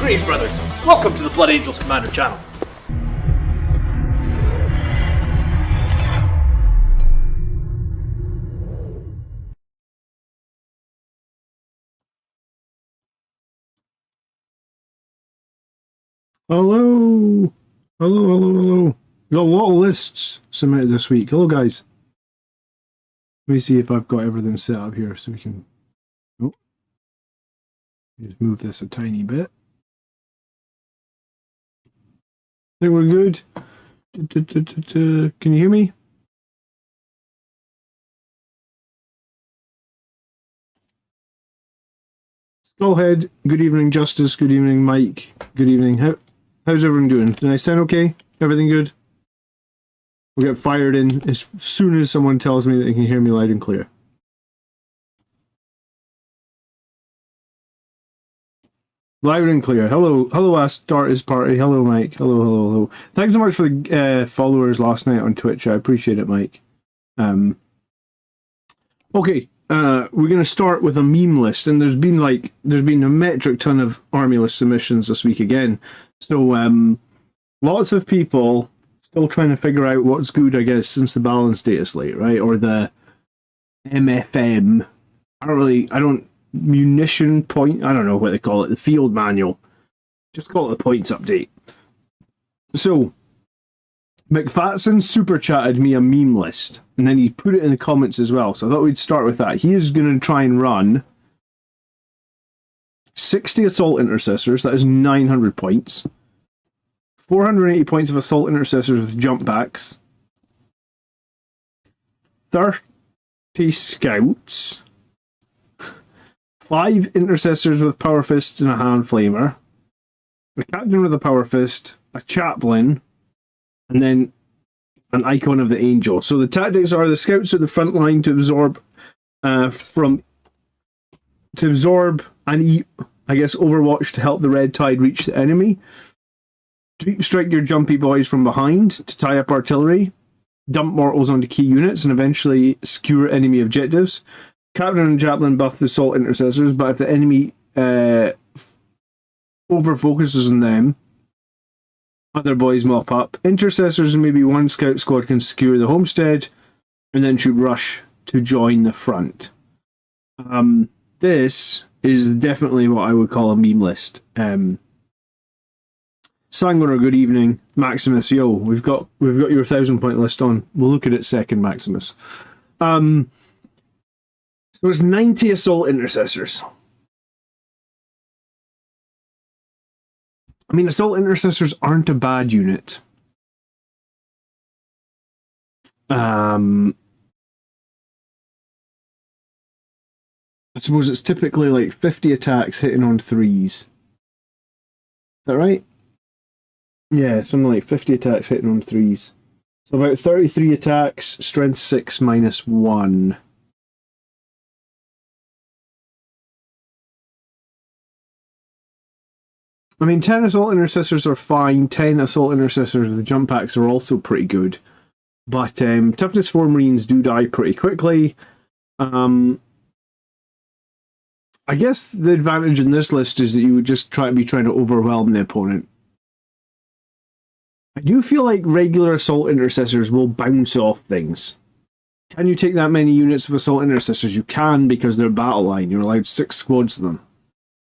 Greetings, brothers. Welcome to the Blood Angels Commander channel. Hello. Hello. Got a lot of lists submitted this week. Hello, guys. Let me see if I've got everything set up here so we can... Oh. Just move this a tiny bit. Think we're good. Can you hear me? Skullhead, good evening. Justice, good evening. Mike, good evening. How's everyone doing? Did I sound okay? Everything good? We'll get fired in as soon as someone tells me that they can hear me loud and clear. Loud and clear. Hello, Starters Party. Hello, Mike. Hello. Thanks so much for the followers last night on Twitch. I appreciate it, Mike. Okay, we're going to start with a meme list, and there's been a metric ton of army list submissions this week again. So lots of people still trying to figure out what's good, I guess, since the balance data slate, right? Or the MFM. Munition point, I don't know what they call it, the field manual. Just call it the points update. So, McFatson super chatted me a meme list, and then he put it in the comments as well. So I thought we'd start with that. He is going to try and run 60 assault intercessors, that is 900 points. 480 points of assault intercessors with jump backs. 30 scouts. 5 intercessors with power fist and a hand flamer, a captain with a power fist, a chaplain, and then an icon of the angel. So the tactics are the scouts at the front line to absorb and eat, I guess, Overwatch to help the red tide reach the enemy. Deep strike your jumpy boys from behind to tie up artillery, dump mortals onto key units, and eventually skewer enemy objectives. Captain and Chaplain buff the assault intercessors, but if the enemy over-focuses on them, other boys mop up. Intercessors and maybe one scout squad can secure the homestead, and then should rush to join the front. This is definitely what I would call a meme list. Sanguiner, good evening. Maximus, yo, we've got your 1,000-point list on. We'll look at it second, Maximus. So it's 90 assault intercessors. I mean, assault intercessors aren't a bad unit. I suppose it's typically like 50 attacks hitting on 3s. Is that right? Yeah, something like 50 attacks hitting on 3s. So about 33 attacks, strength 6 minus 1. I mean, 10 assault intercessors are fine. 10 assault intercessors with the jump packs are also pretty good. But toughness 4 Marines do die pretty quickly. I guess the advantage in this list is that you would just trying to overwhelm the opponent. I do feel like regular assault intercessors will bounce off things. Can you take that many units of assault intercessors? You can, because they're battle line. You're allowed 6 squads of them.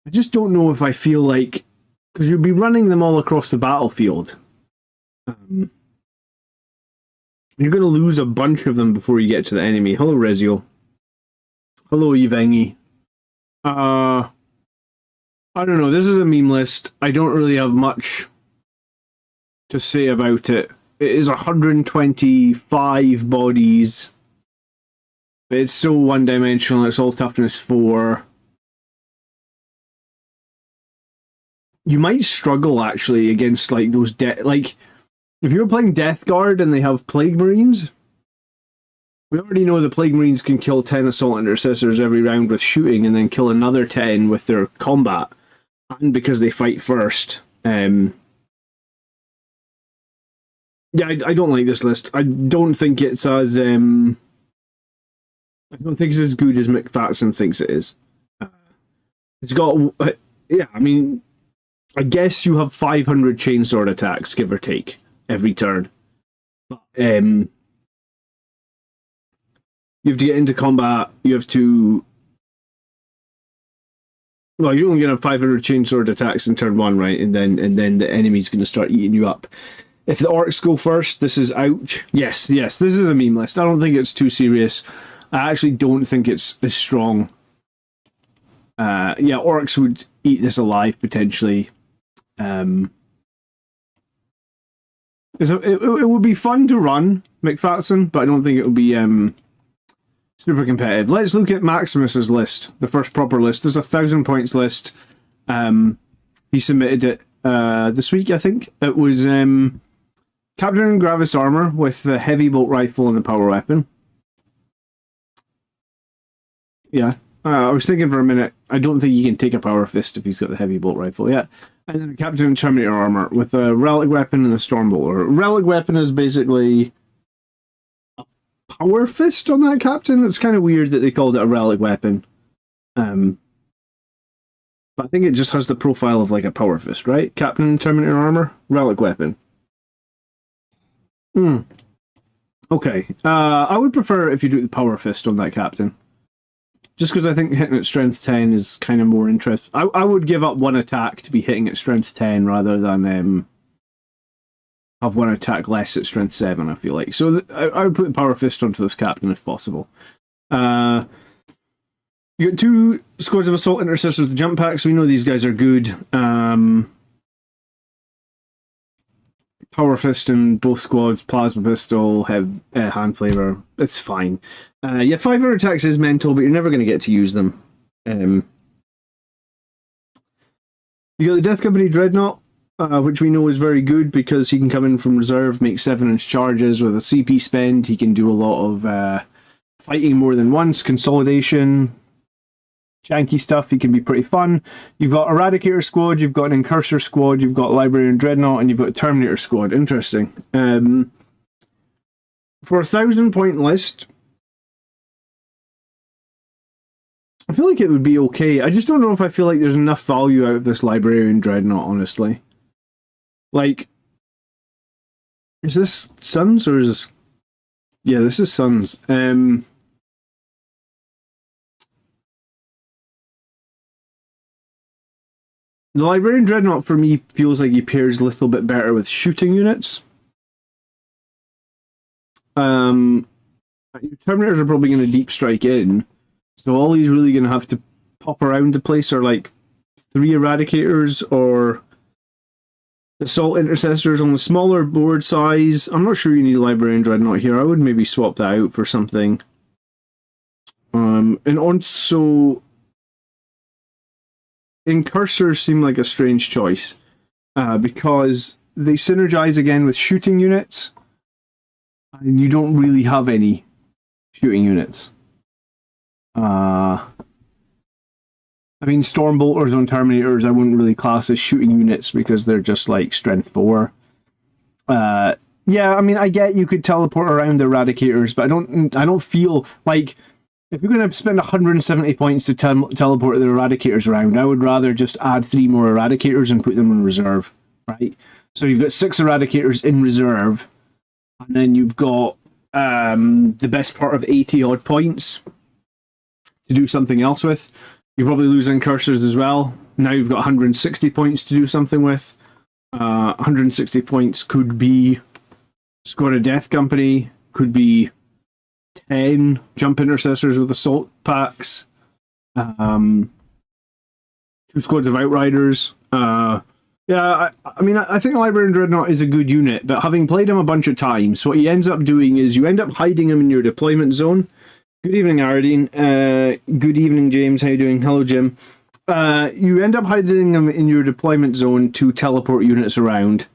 I just don't know if I feel like... Because you'll be running them all across the battlefield. You're going to lose a bunch of them before you get to the enemy. Hello, Rezio. Hello, Yvengi. I don't know. This is a meme list. I don't really have much to say about it. It is 125 bodies. But it's so one-dimensional. It's all toughness 4. you might struggle actually against like those like if you're playing Death Guard and they have Plague Marines. We already know the Plague Marines can kill 10 Assault Intercessors every round with shooting and then kill another 10 with their combat. And because they fight first. Yeah, I don't like this list. I don't think it's as... I don't think it's as good as McFatson thinks it is. It's got... yeah, I mean... I guess you have 500 chainsword attacks, give or take, every turn. But, you have to get into combat, you have to... Well, you're only going to have 500 chainsword attacks in turn 1, right? And then the enemy's going to start eating you up. If the orcs go first, this is ouch. Yes, this is a meme list. I don't think it's too serious. I actually don't think it's as strong. Yeah, orcs would eat this alive, potentially. It would be fun to run, McFatson, but I don't think it would be super competitive. Let's look at Maximus's list, the first proper list. There's a 1,000 points list. He submitted it this week, I think. It was Captain Gravis armor with the heavy bolt rifle and the power weapon. Yeah, I was thinking for a minute. I don't think he can take a power fist if he's got the heavy bolt rifle. Yeah, and then Captain Terminator armor with a relic weapon and a stormbolter. Relic weapon is basically power fist on that captain. It's kind of weird that they called it a relic weapon. But I think it just has the profile of like a power fist, right? Captain Terminator armor, relic weapon. Okay. I would prefer if you do the power fist on that captain. Just because I think hitting at strength 10 is kind of more interesting. I would give up one attack to be hitting at strength 10 rather than have one attack less at strength 7, I feel like. So I would put the power fist onto this captain if possible. You got 2 squads of assault intercessors with jump packs. We know these guys are good. Power fist in both squads, plasma pistol, hand flavor. It's fine. Yeah, 500 attacks is mental, but you're never going to get to use them. You got the Death Company Dreadnought, which we know is very good because he can come in from reserve, make 7-inch charges with a CP spend. He can do a lot of fighting more than once, consolidation, janky stuff. He can be pretty fun. You've got Eradicator squad, you've got an Intercessor squad, you've got Librarian Dreadnought, and you've got a Terminator squad. Interesting. For a 1,000 point list, I feel like it would be okay. I just don't know if I feel like there's enough value out of this Librarian Dreadnought, honestly. Like, is this Suns or is this... Yeah, this is Suns. The Librarian Dreadnought for me feels like he pairs a little bit better with shooting units. Your Terminators are probably going to deep strike in, so all he's really going to have to pop around the place are like 3 Eradicators or Assault Intercessors on the smaller board size. I'm not sure you need a Librarian Dreadnought here. I would maybe swap that out for something. And also... Incursors seem like a strange choice because they synergize again with shooting units and you don't really have any shooting units. I mean, Stormbolters on Terminators I wouldn't really class as shooting units because they're just like strength 4. Yeah, I mean, I get you could teleport around the Eradicators, but I don't feel like... If you're going to spend 170 points to teleport the Eradicators around, I would rather just add 3 more Eradicators and put them in reserve, right? So you've got 6 Eradicators in reserve, and then you've got the best part of 80 odd points to do something else with. You probably lose Incursors as well. Now you've got 160 points to do something with. 160 points could be Squad of Death Company, could be 10 jump intercessors with assault packs, 2 squads of Outriders. Yeah, I mean, I think Librarian Dreadnought is a good unit, but having played him a bunch of times, what he ends up doing is you end up hiding him in your deployment zone. Good evening, Aradine. Good evening, James. How you doing? Hello, Jim. You end up hiding them in your deployment zone to teleport units around.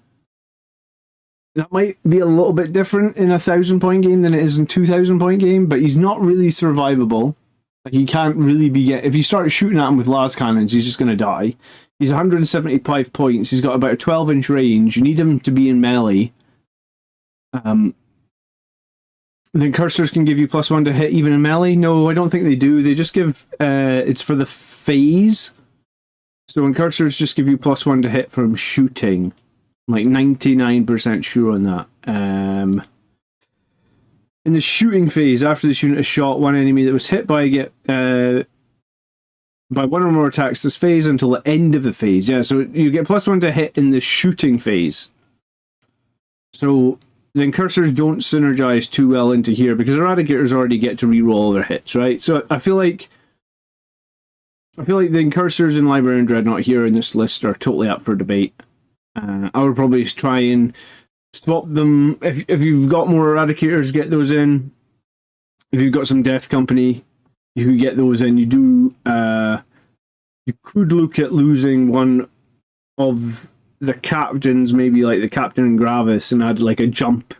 That might be a little bit different in a 1,000-point game than it is in 2,000-point game, but he's not really survivable. Like, he can't really be if you start shooting at him with las cannons, he's just going to die. He's 175 points. He's got about a 12-inch range. You need him to be in melee. The cursors can give you +1 to hit even in melee. No, I don't think they do. They just give it's for the phase. So when cursors just give you +1 to hit from shooting. I'm like 99% sure on that. In the shooting phase, after this unit has shot one enemy that was hit by one or more attacks this phase until the end of the phase. Yeah, so you get +1 to hit in the shooting phase. So then cursors don't synergize too well into here because eradicators already get to reroll all their hits, right? So I feel like the incursors in Librarian Dreadnought here in this list are totally up for debate. I would probably try and swap them. If you've got more eradicators, get those in. If you've got some Death Company, you could get those in. You could look at losing one of the captains, maybe like the Captain and Gravis, and add like a jump.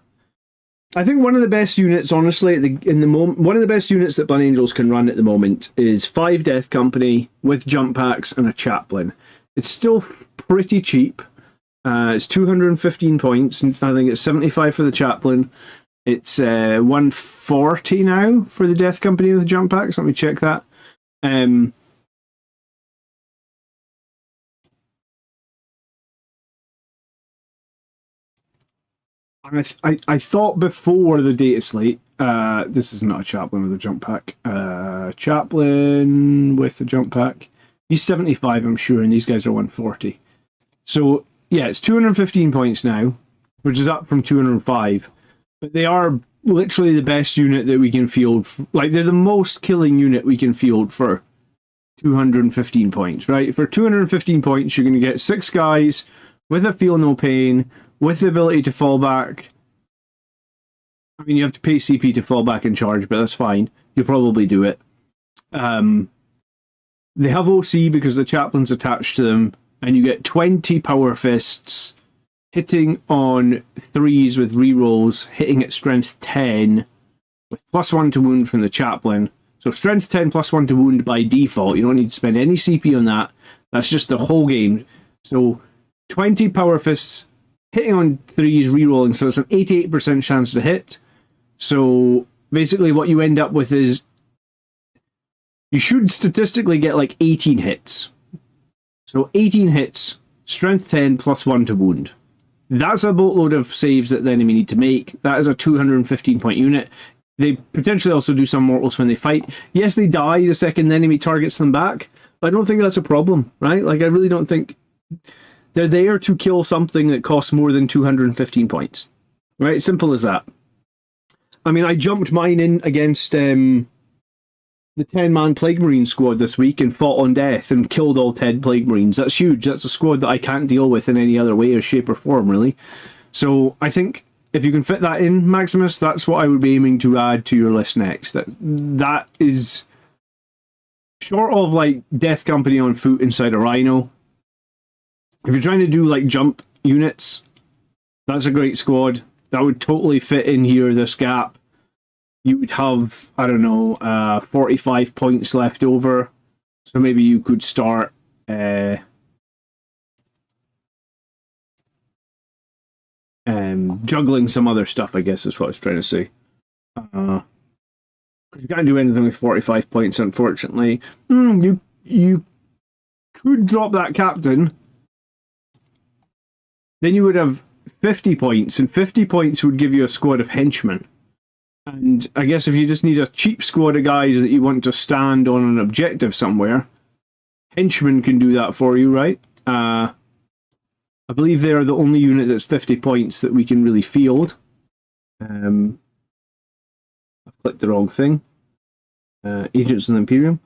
I think one of the best units, honestly, one of the best units that Blood Angels can run at the moment is 5 Death Company with jump packs and a chaplain. It's still pretty cheap. It's 215 points, and I think it's 75 for the chaplain. It's 140 now for the Death Company with jump packs. Let me check that. And I thought before the data slate, this is not a chaplain with a jump pack. Chaplain with a jump pack. He's 75, I'm sure, and these guys are 140. So yeah, it's 215 points now, which is up from 205. But they are literally the best unit that we can field. Like, they're the most killing unit we can field for 215 points, right? For 215 points, you're going to get 6 guys with a feel no pain, with the ability to fall back. I mean, you have to pay CP to fall back and charge, but that's fine. You'll probably do it. They have OC because the chaplain's attached to them, and you get 20 power fists, hitting on 3s with rerolls, hitting at strength 10, with +1 to wound from the chaplain. So strength 10 +1 to wound by default. You don't need to spend any CP on that. That's just the whole game. So 20 power fists, hitting on 3s, rerolling, so it's an 88% chance to hit. So basically what you end up with is you should statistically get like 18 hits. So 18 hits, strength 10 +1 to wound. That's a boatload of saves that the enemy need to make. That is a 215 point unit. They potentially also do some mortals when they fight. Yes, they die the second the enemy targets them back, but I don't think that's a problem, right? Like, I really don't think they're there to kill something that costs more than 215 points, right? Simple as that. I mean, I jumped mine in against the 10-man Plague Marine squad this week and fought on death and killed all 10 Plague Marines. That's huge. That's a squad that I can't deal with in any other way or shape or form, really. So I think if you can fit that in, Maximus, that's what I would be aiming to add to your list next. That is short of like Death Company on foot inside a Rhino. If you're trying to do like jump units, that's a great squad. That would totally fit in here, this gap. You would have, I don't know, 45 points left over. So maybe you could start juggling some other stuff, I guess is what I was trying to say. You can't do anything with 45 points, unfortunately. You could drop that captain. Then you would have 50 points, and 50 points would give you a squad of henchmen. And I guess if you just need a cheap squad of guys that you want to stand on an objective somewhere, henchmen can do that for you, right? I believe they are the only unit that's 50 points that we can really field. I clicked the wrong thing. Agents of the Imperium.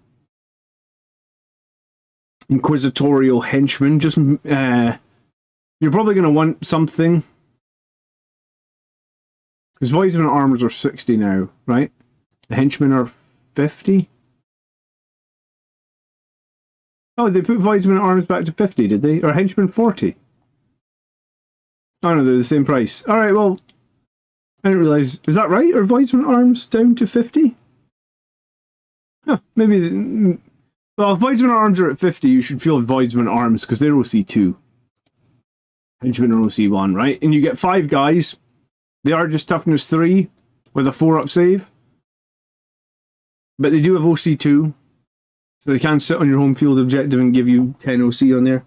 Inquisitorial henchmen. Just you're probably going to want something. Because Voidsman armors are 60 now, right? The henchmen are 50? Oh, they put Voidsman arms back to 50, did they? Or Henchman 40? Oh no, they're the same price. Alright, well, I didn't realise. Is that right? Are Voidsman arms down to 50? Huh, maybe... Well, if Voidsman arms are at 50, you should feel Voidsman arms, because they're OC2. Henchmen are OC1, right? And you get 5 guys. They are just toughness 3, with a 4-up save. But they do have OC2. So they can sit on your home field objective and give you 10 OC on there.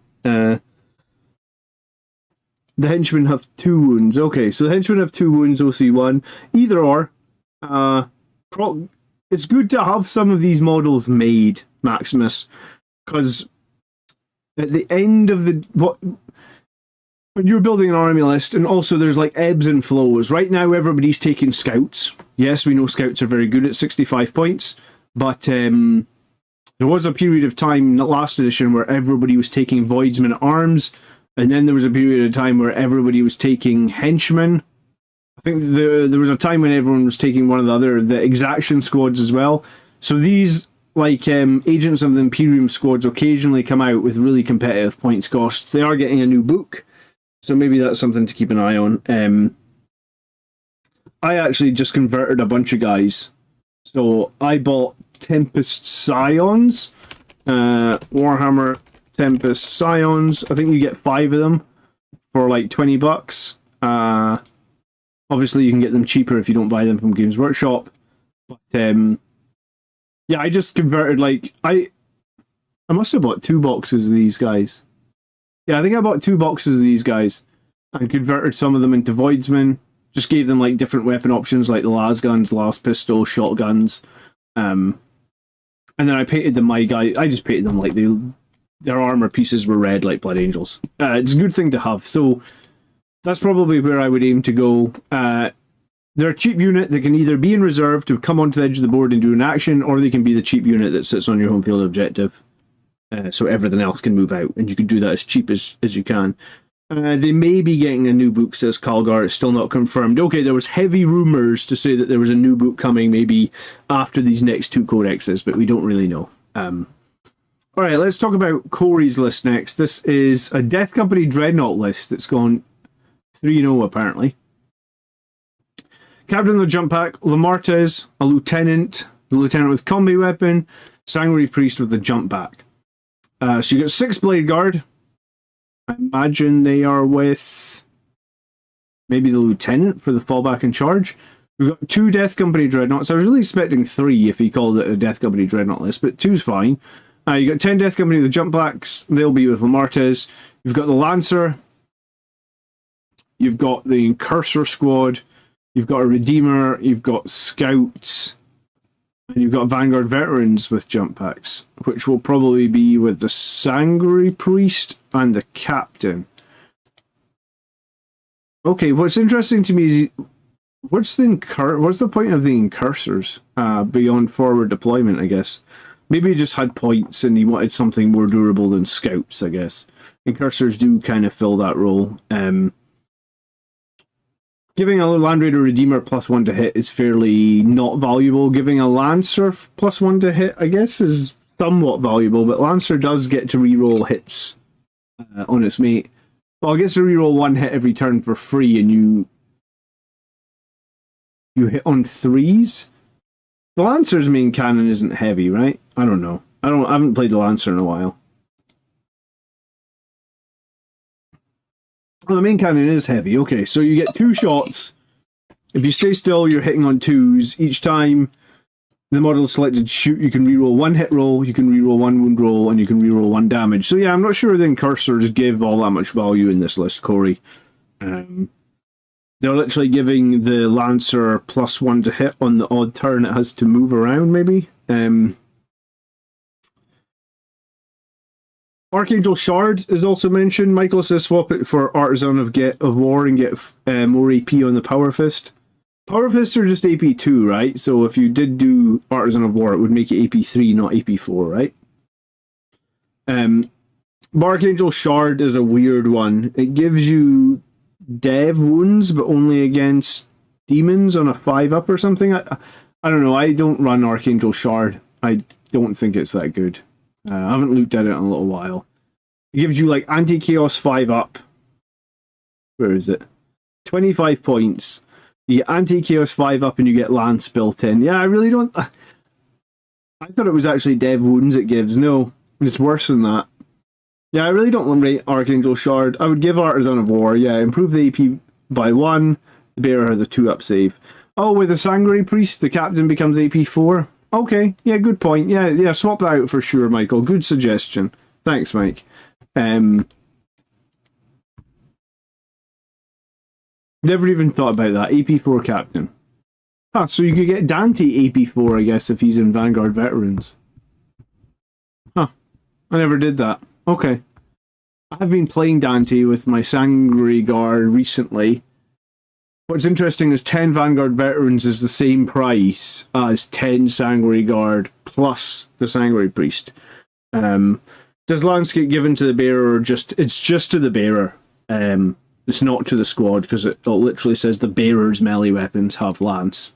The henchmen have 2 wounds. Okay, so the henchmen have 2 wounds, OC1. Either or. It's good to have some of these models made, Maximus. Because at the end of when you're building an army list, and also there's like ebbs and flows. Right now everybody's taking scouts. Yes, we know scouts are very good at 65 points. But there was a period of time in the last edition where everybody was taking Voidsman arms, and then there was a period of time where everybody was taking henchmen. I think there was a time when everyone was taking one of the exaction squads as well. So these, like, Agents of the Imperium squads occasionally come out with really competitive points costs. They are getting a new book, so maybe that's something to keep an eye on. I actually just converted a bunch of guys. So I bought Tempest Scions, Warhammer Tempest Scions. I think you get 5 of them for like $20. Obviously you can get them cheaper if you don't buy them from Games Workshop. But yeah, I just converted like I must have bought 2 boxes of these guys. Yeah, I think I bought 2 boxes of these guys and converted some of them into Voidsmen. Just gave them like different weapon options like the las guns, las pistol, shotguns. And then I painted them I just painted them like their armor pieces were red like Blood Angels. It's a good thing to have. So that's probably where I would aim to go. They're a cheap unit that can either be in reserve to come onto the edge of the board and do an action, or they can be the cheap unit that sits on your home field objective. So everything else can move out, and you can do that as cheap as you can. They may be getting a new book, says Calgar. It's still not confirmed. Okay, there was heavy rumours to say that there was a new book coming maybe after these next 2 codexes, but we don't really know. Alright, let's talk about Corey's list next. This is a Death Company Dreadnought list that's gone 3-0 apparently. Captain of the Jump Pack, Lamartez, a Lieutenant, the Lieutenant with Combi Weapon, Sanguinary Priest with the Jump Back. So you got 6 Blade Guard. I imagine they are with maybe the Lieutenant for the fallback in charge. We've got 2 Death Company Dreadnoughts. I was really expecting 3 if he called it a Death Company Dreadnought list, but 2's fine. You got 10 Death Company, the Jump Backs. They'll be with Lamartez. You've got the Lancer. You've got the Intercessor squad. You've got a Redeemer. You've got Scouts. And you've got Vanguard Veterans with Jump Packs, which will probably be with the Sanguinary Priest and the Captain. Okay, what's interesting to me is what's the point of the Intercessors beyond forward deployment, I guess? Maybe he just had points and he wanted something more durable than Scouts, I guess. Intercessors do kind of fill that role. Giving a Land Raider Redeemer +1 to hit is fairly not valuable. Giving a Lancer +1 to hit, I guess, is somewhat valuable, but Lancer does get to reroll hits on its mate. Well, it gets to reroll 1 hit every turn for free, and you hit on 3s. The Lancer's main cannon isn't heavy, right? I don't know. I haven't played the Lancer in a while. Well, the main cannon is heavy. Okay, so you get 2 shots. If you stay still, you're hitting on 2s. Each time the model is selected to shoot, you can reroll 1 hit roll, you can reroll 1 wound roll, and you can reroll 1 damage. So yeah, I'm not sure the Intercessors give all that much value in this list, Corey. They're literally giving the Lancer +1 to hit on the odd turn it has to move around, maybe. Archangel Shard is also mentioned. Michael says swap it for Artisan of War and get more AP on the Power Fist. Power Fists are just AP 2, right? So if you did do Artisan of War, it would make it AP 3, not AP 4, right? Archangel Shard is a weird one. It gives you Dev wounds, but only against demons on a 5-up or something. I don't know. I don't run Archangel Shard. I don't think it's that good. I haven't looked at it in a little while. It gives you like anti-chaos 5 up. Where is it? 25 points. You get anti-chaos 5 up and you get lance built in. Yeah, I really don't... I thought it was actually dev wounds it gives. No, it's worse than that. Yeah, I really don't rate Archangel Shard. I would give Artisan of War. Yeah, improve the AP by 1. The bearer has a 2-up save. Oh, with the Sanguinary Priest, the captain becomes AP 4. Okay, yeah, good point. Yeah, swap that out for sure, Michael. Good suggestion. Thanks, Mike. Never even thought about that. AP4 captain. Ah, so you could get Dante AP4, I guess, if he's in Vanguard Veterans. Huh. I never did that. Okay. I have been playing Dante with my Sanguinary Guard recently. What's interesting is 10 Vanguard Veterans is the same price as 10 Sanguinary Guard plus the Sanguinary Priest. Does Landscape given to the bearer or it's just to the bearer? It's not to the squad because it literally says the bearer's melee weapons have lance.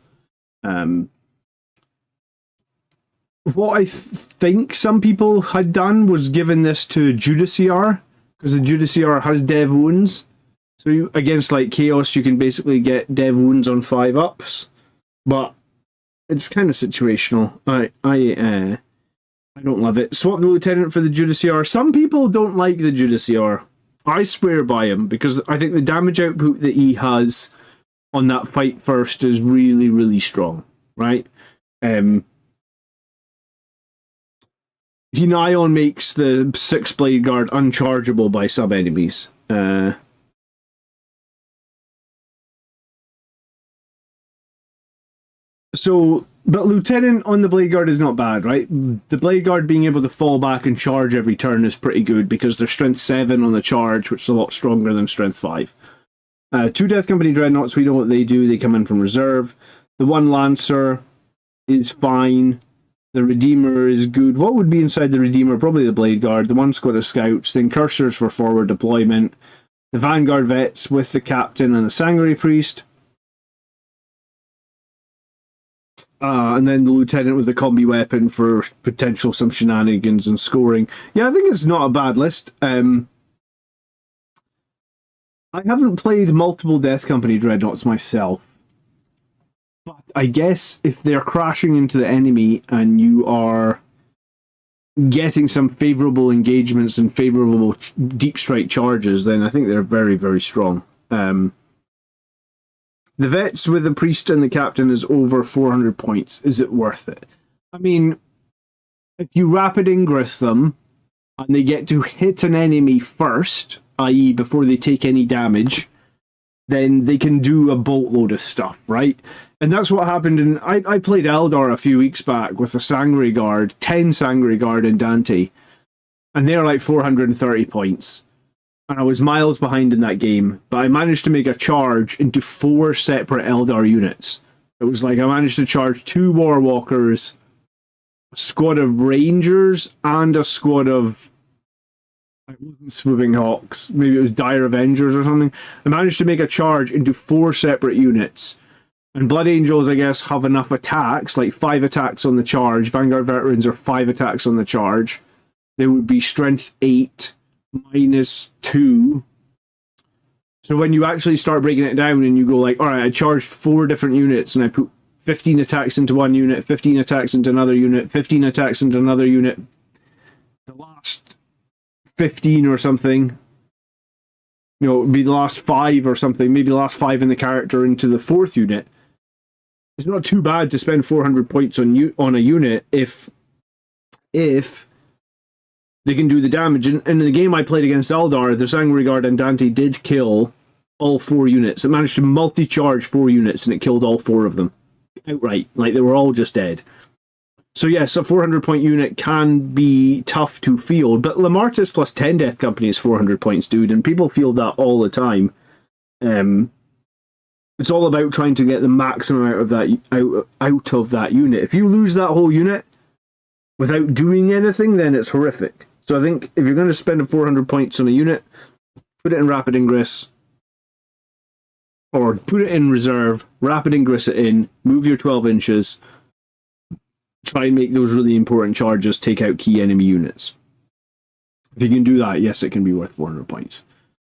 What I think some people had done was given this to Judiciar because the Judiciar has dev wounds. So against like Chaos, you can basically get dev wounds on 5 ups, but it's kind of situational. I don't love it. Swap the Lieutenant for the Judiciar. Some people don't like the Judiciar. I swear by him because I think the damage output that he has on that fight first is really, really strong. Right? Ion makes the 6 Blade Guard unchargeable by sub enemies. But Lieutenant on the Blade Guard is not bad, right? The Blade Guard being able to fall back and charge every turn is pretty good because they're strength 7 on the charge, which is a lot stronger than strength 5. 2 Death Company Dreadnoughts, we know what they do. They come in from reserve. The 1 Lancer is fine. The Redeemer is good. What would be inside the Redeemer? Probably the Blade Guard. The 1 squad of Scouts. The Incursors for forward deployment. The Vanguard Vets with the Captain and the Sanguinary Priest. And then the Lieutenant with the combi weapon for potential some shenanigans and scoring. Yeah, I think it's not a bad list. I haven't played multiple Death Company Dreadnoughts myself. But I guess if they're crashing into the enemy and you are getting some favourable engagements and favourable deep strike charges, then I think they're very, very strong. The Vets with the Priest and the Captain is over 400 points. Is it worth it? I mean, if you rapid ingress them and they get to hit an enemy first, i.e. before they take any damage, then they can do a boatload of stuff, right? And that's what happened in... I played Eldar a few weeks back with the Sanguinary Guard, 10 Sanguinary Guard in Dante, and they're like 430 points. And I was miles behind in that game, but I managed to make a charge into 4 separate Eldar units. It was like I managed to charge 2 Warwalkers, a squad of Rangers, and a squad of... It wasn't Swooping Hawks, maybe it was Dire Avengers or something. I managed to make a charge into 4 separate units. And Blood Angels, I guess, have enough attacks, like 5 attacks on the charge. Vanguard Veterans are 5 attacks on the charge. They would be strength 8... -2. So when you actually start breaking it down and you go like, alright, I charged 4 different units and I put 15 attacks into one unit, 15 attacks into another unit, 15 attacks into another unit. The last 15 or something, you know, it would be the last 5 or something, maybe the last 5 in the character into the 4th unit. It's not too bad to spend 400 points on a unit if they can do the damage. And in the game I played against Eldar, the Sanguinary Guard and Dante did kill all 4 units. It managed to multi-charge 4 units and it killed all 4 of them outright. Like, they were all just dead. So yes, a 400 point unit can be tough to field, but Lamartis plus 10 Death Company is 400 points, dude, and people field that all the time. It's all about trying to get the maximum out of that unit. If you lose that whole unit without doing anything, then it's horrific. So I think if you're going to spend 400 points on a unit, put it in rapid ingress, or put it in reserve, rapid ingress it in, move your 12 inches, try and make those really important charges take out key enemy units. If you can do that, yes, it can be worth 400 points.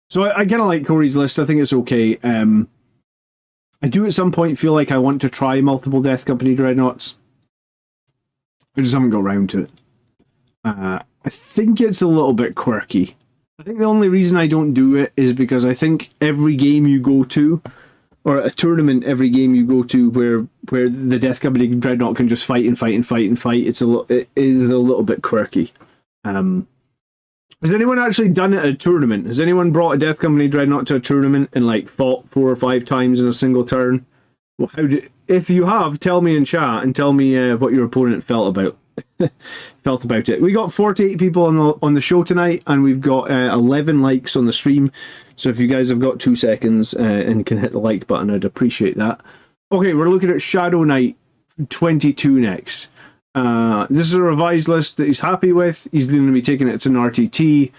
So I kind of like Corey's list. I think it's okay. I do at some point feel like I want to try multiple Death Company Dreadnoughts. I just haven't got around to it. I think it's a little bit quirky. I think the only reason I don't do it is because I think every game you go to, or a tournament, every game you go to where the Death Company Dreadnought can just fight and fight and fight and fight, it is a little bit quirky. Has anyone actually done it at a tournament? Has anyone brought a Death Company Dreadnought to a tournament and like fought 4 or 5 times in a single turn? Well, if you have, tell me in chat and tell me what your opponent felt about it. We got 48 people on the show tonight, and we've got 11 likes on the stream. So if you guys have got 2 seconds and can hit the like button, I'd appreciate that. Okay, we're looking at Shadow Knight 22 next. This is a revised list that he's happy with. He's going to be taking it to an RTT.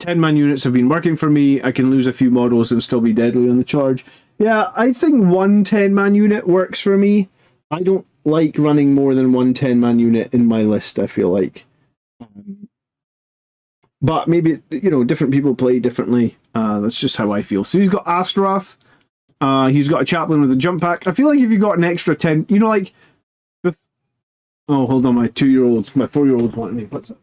10-man units have been working for me. I can lose a few models and still be deadly on the charge. Yeah, I think one 10-man unit works for me. I don't like running more than one 10-man unit in my list, I feel like. But maybe, different people play differently. That's just how I feel. So he's got Astaroth. He's got a chaplain with a jump pack. I feel like if you got an extra 10, oh, hold on, my 4-year-old wanted me. What's up?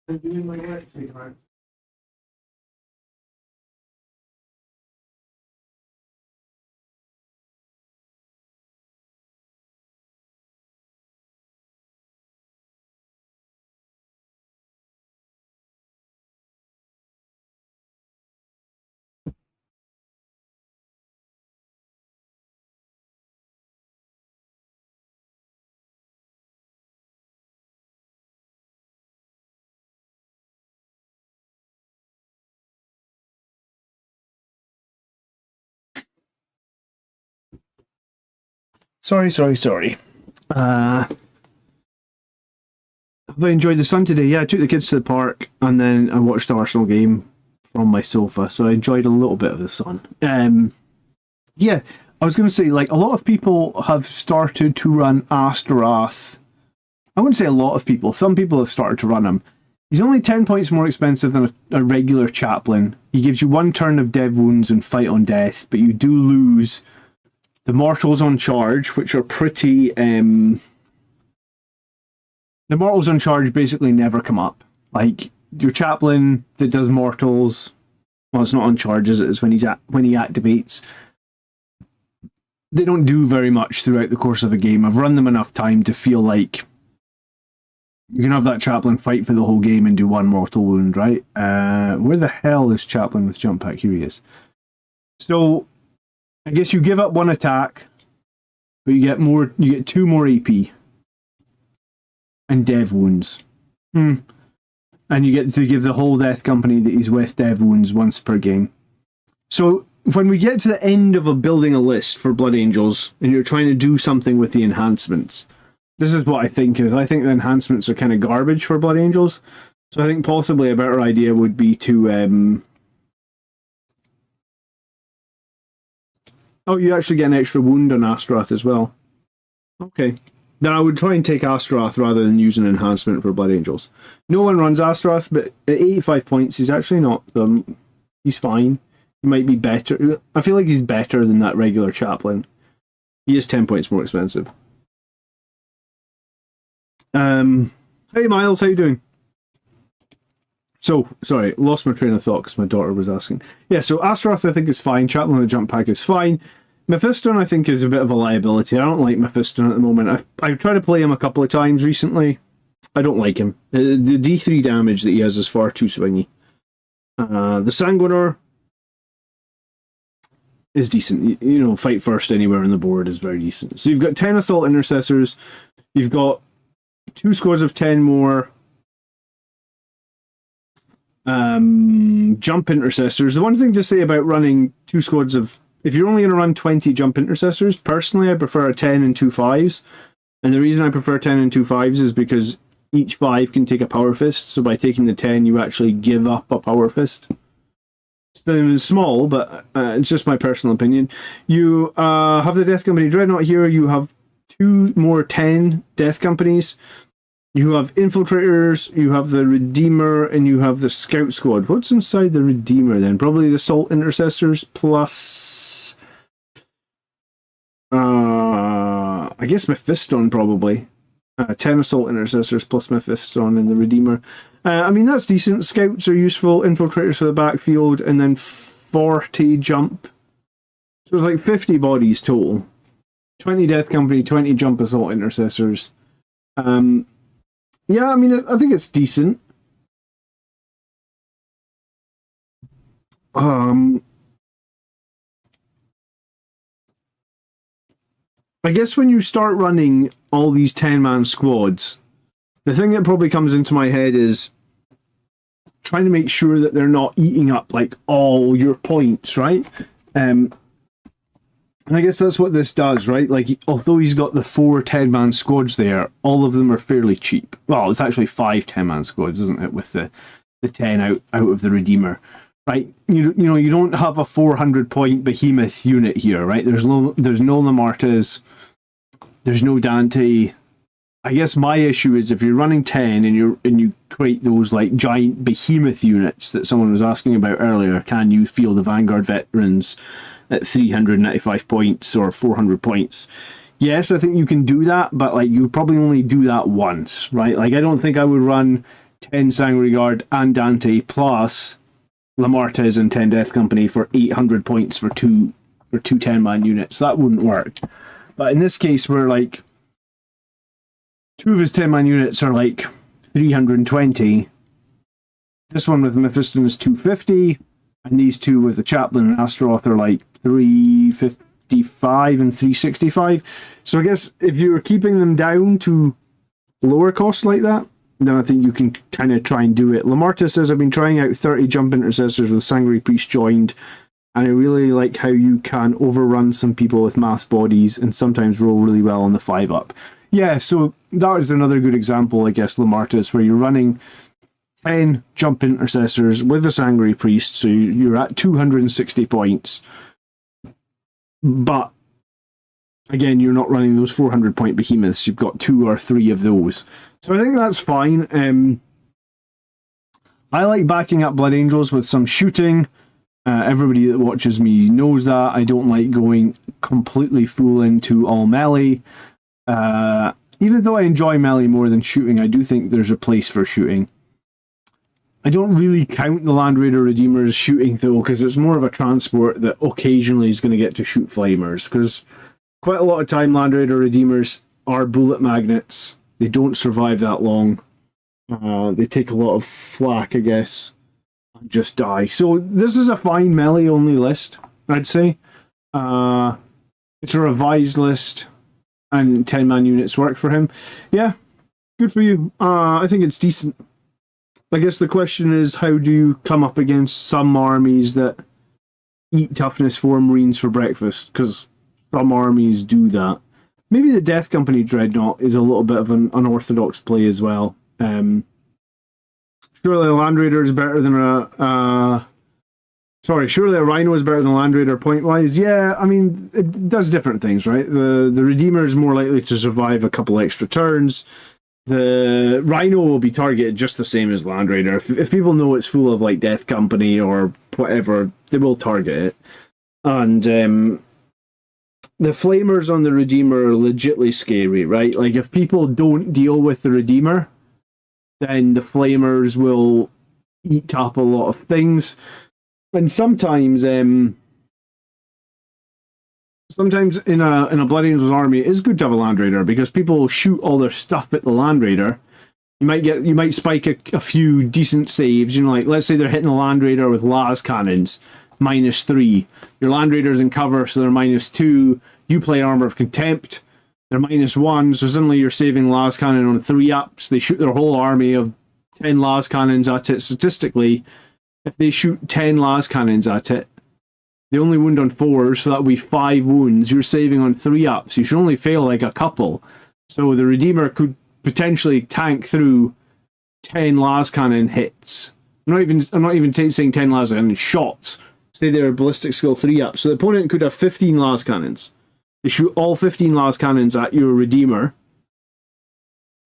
I'm doing my work, sweetheart. Sorry. Have I enjoyed the sun today? Yeah, I took the kids to the park and then I watched the Arsenal game from my sofa, so I enjoyed a little bit of the sun. Yeah, I was going to say, like, a lot of people have started to run Astaroth. I wouldn't say a lot of people. Some people have started to run him. He's only 10 points more expensive than a regular chaplain. He gives you 1 turn of dev wounds and fight on death, but you do lose the mortals on charge, which are pretty... The mortals on charge basically never come up. Like, your chaplain that does mortals... Well, it's not on charge, is it? It's when he activates. They don't do very much throughout the course of a game. I've run them enough time to feel like you can have that chaplain fight for the whole game and do 1 mortal wound, right? Where the hell is chaplain with jump pack? Here he is. So... I guess you give up 1 attack, but you get 2 more AP and dev wounds. And you get to give the whole Death Company that he's with dev wounds once per game. So when we get to the end of building a list for Blood Angels and you're trying to do something with the enhancements, this is what I think is. I think the enhancements are kind of garbage for Blood Angels. So I think possibly a better idea would be to... Oh, you actually get an extra wound on Astaroth as well. Okay. Then I would try and take Astaroth rather than use an enhancement for Blood Angels. No one runs Astaroth, but at 85 points, he's actually not... he's fine. He might be better. I feel like he's better than that regular chaplain. He is 10 points more expensive. Hey, Miles, how you doing? So, sorry, lost my train of thought because my daughter was asking. Yeah, so Astaroth I think is fine. Chaplain with a jump pack is fine. Mephiston I think is a bit of a liability. I don't like Mephiston at the moment. I've tried to play him a couple of times recently. I don't like him. The D3 damage that he has is far too swingy. The Sanguinor is decent. Fight first anywhere on the board is very decent. So you've got 10 Assault Intercessors. You've got 2 scores of 10 more jump intercessors. The one thing to say about running 2 squads of... If you're only going to run 20 jump intercessors, personally I prefer a 10 and 2 5s. And the reason I prefer 10 and 2 5s is because each 5 can take a power fist. So by taking the 10, you actually give up a power fist. small, but it's just my personal opinion. You have the Death Company Dreadnought here. You have 2 more 10 Death Companies. You have Infiltrators, you have the Redeemer, and you have the Scout Squad. What's inside the Redeemer then? Probably the Assault Intercessors plus... I guess Mephiston probably. 10 Assault Intercessors plus Mephiston in the Redeemer. I mean, that's decent. Scouts are useful, Infiltrators for the backfield, and then 40 jump. So it's like 50 bodies total. 20 Death Company, 20 jump Assault Intercessors. Yeah, I mean, I think it's decent. I guess when you start running all these 10-man squads, the thing that probably comes into my head is trying to make sure that they're not eating up like all your points, right? And I guess that's what this does, right? Like, although he's got the 4 10-man squads there, all of them are fairly cheap. Well, it's actually 5 10-man squads, isn't it? With the 10 out of the Redeemer, right? You know, you don't have a 400-point behemoth unit here, right? There's no Lamartas, there's no Dante. I guess my issue is if you're running 10 and you create those like giant behemoth units that someone was asking about earlier, can you field the Vanguard veterans at 395 points or 400 points? Yes, I think you can do that, but like you probably only do that once, right? Like I don't think I would run 10 Sangreguard and Dante plus Lamartes and 10 Death Company for 800 points for two 10-man units. That wouldn't work. But in this case, where like 2 of his 10-man units are like 320, this one with Mephiston is 250, and these 2 with the Chaplain and Astaroth are like 355 and 365. So I guess if you were keeping them down to lower costs like that, then I think you can kind of try and do it. Lamarta says, I've been trying out 30 jump intercessors with Sangre Priest joined, and I really like how you can overrun some people with mass bodies and sometimes roll really well on the 5-up. Yeah, so that is another good example, I guess, Lamarta's, where you're running 10 jump intercessors with a Sangre Priest, so you're at 260 points. But, again, you're not running those 400-point behemoths. You've got 2 or 3 of those. So I think that's fine. I like backing up Blood Angels with some shooting. Everybody that watches me knows that. I don't like going completely full into all melee. Even though I enjoy melee more than shooting, I do think there's a place for shooting. I don't really count the Land Raider Redeemer as shooting though, because it's more of a transport that occasionally is going to get to shoot flamers, because quite a lot of time Land Raider Redeemers are bullet magnets. They don't survive that long. They take a lot of flak, I guess, and just die. So this is a fine melee only list, I'd say. It's a revised list, and 10-man units work for him. Yeah, good for you. I think it's decent. I guess the question is, how do you come up against some armies that eat toughness 4 Marines for breakfast? Because some armies do that. Maybe the Death Company Dreadnought is a little bit of an unorthodox play as well. Surely a Land Raider is better than surely a Rhino is better than a Land Raider point-wise. Yeah, I mean, it does different things, right? The Redeemer is more likely to survive a couple extra turns. The Rhino will be targeted just the same as Land Raider. If people know it's full of like Death Company or whatever, they will target it. And the Flamers on the Redeemer are legitly scary, right? Like if people don't deal with the Redeemer, then the Flamers will eat up a lot of things. And sometimes in a Blood Angels army, it is good to have a Land Raider because people will shoot all their stuff at the Land Raider. You might spike a few decent saves. You know, like let's say they're hitting the Land Raider with las cannons, -3. Your Land Raider's in cover, so they're -2. You play Armor of Contempt, they're -1. So suddenly you're saving las cannon on 3-ups. They shoot their whole army of 10 las cannons at it. Statistically, if they shoot 10 las cannons at it, they only wound on 4s, so that'll be 5 wounds. You're saving on 3-ups. You should only fail like a couple. So the Redeemer could potentially tank through 10 las cannon hits. I'm not even saying 10 las cannon shots. say they're ballistic skill 3 up. So the opponent could have 15 las cannons. They shoot all 15 las cannons at your Redeemer.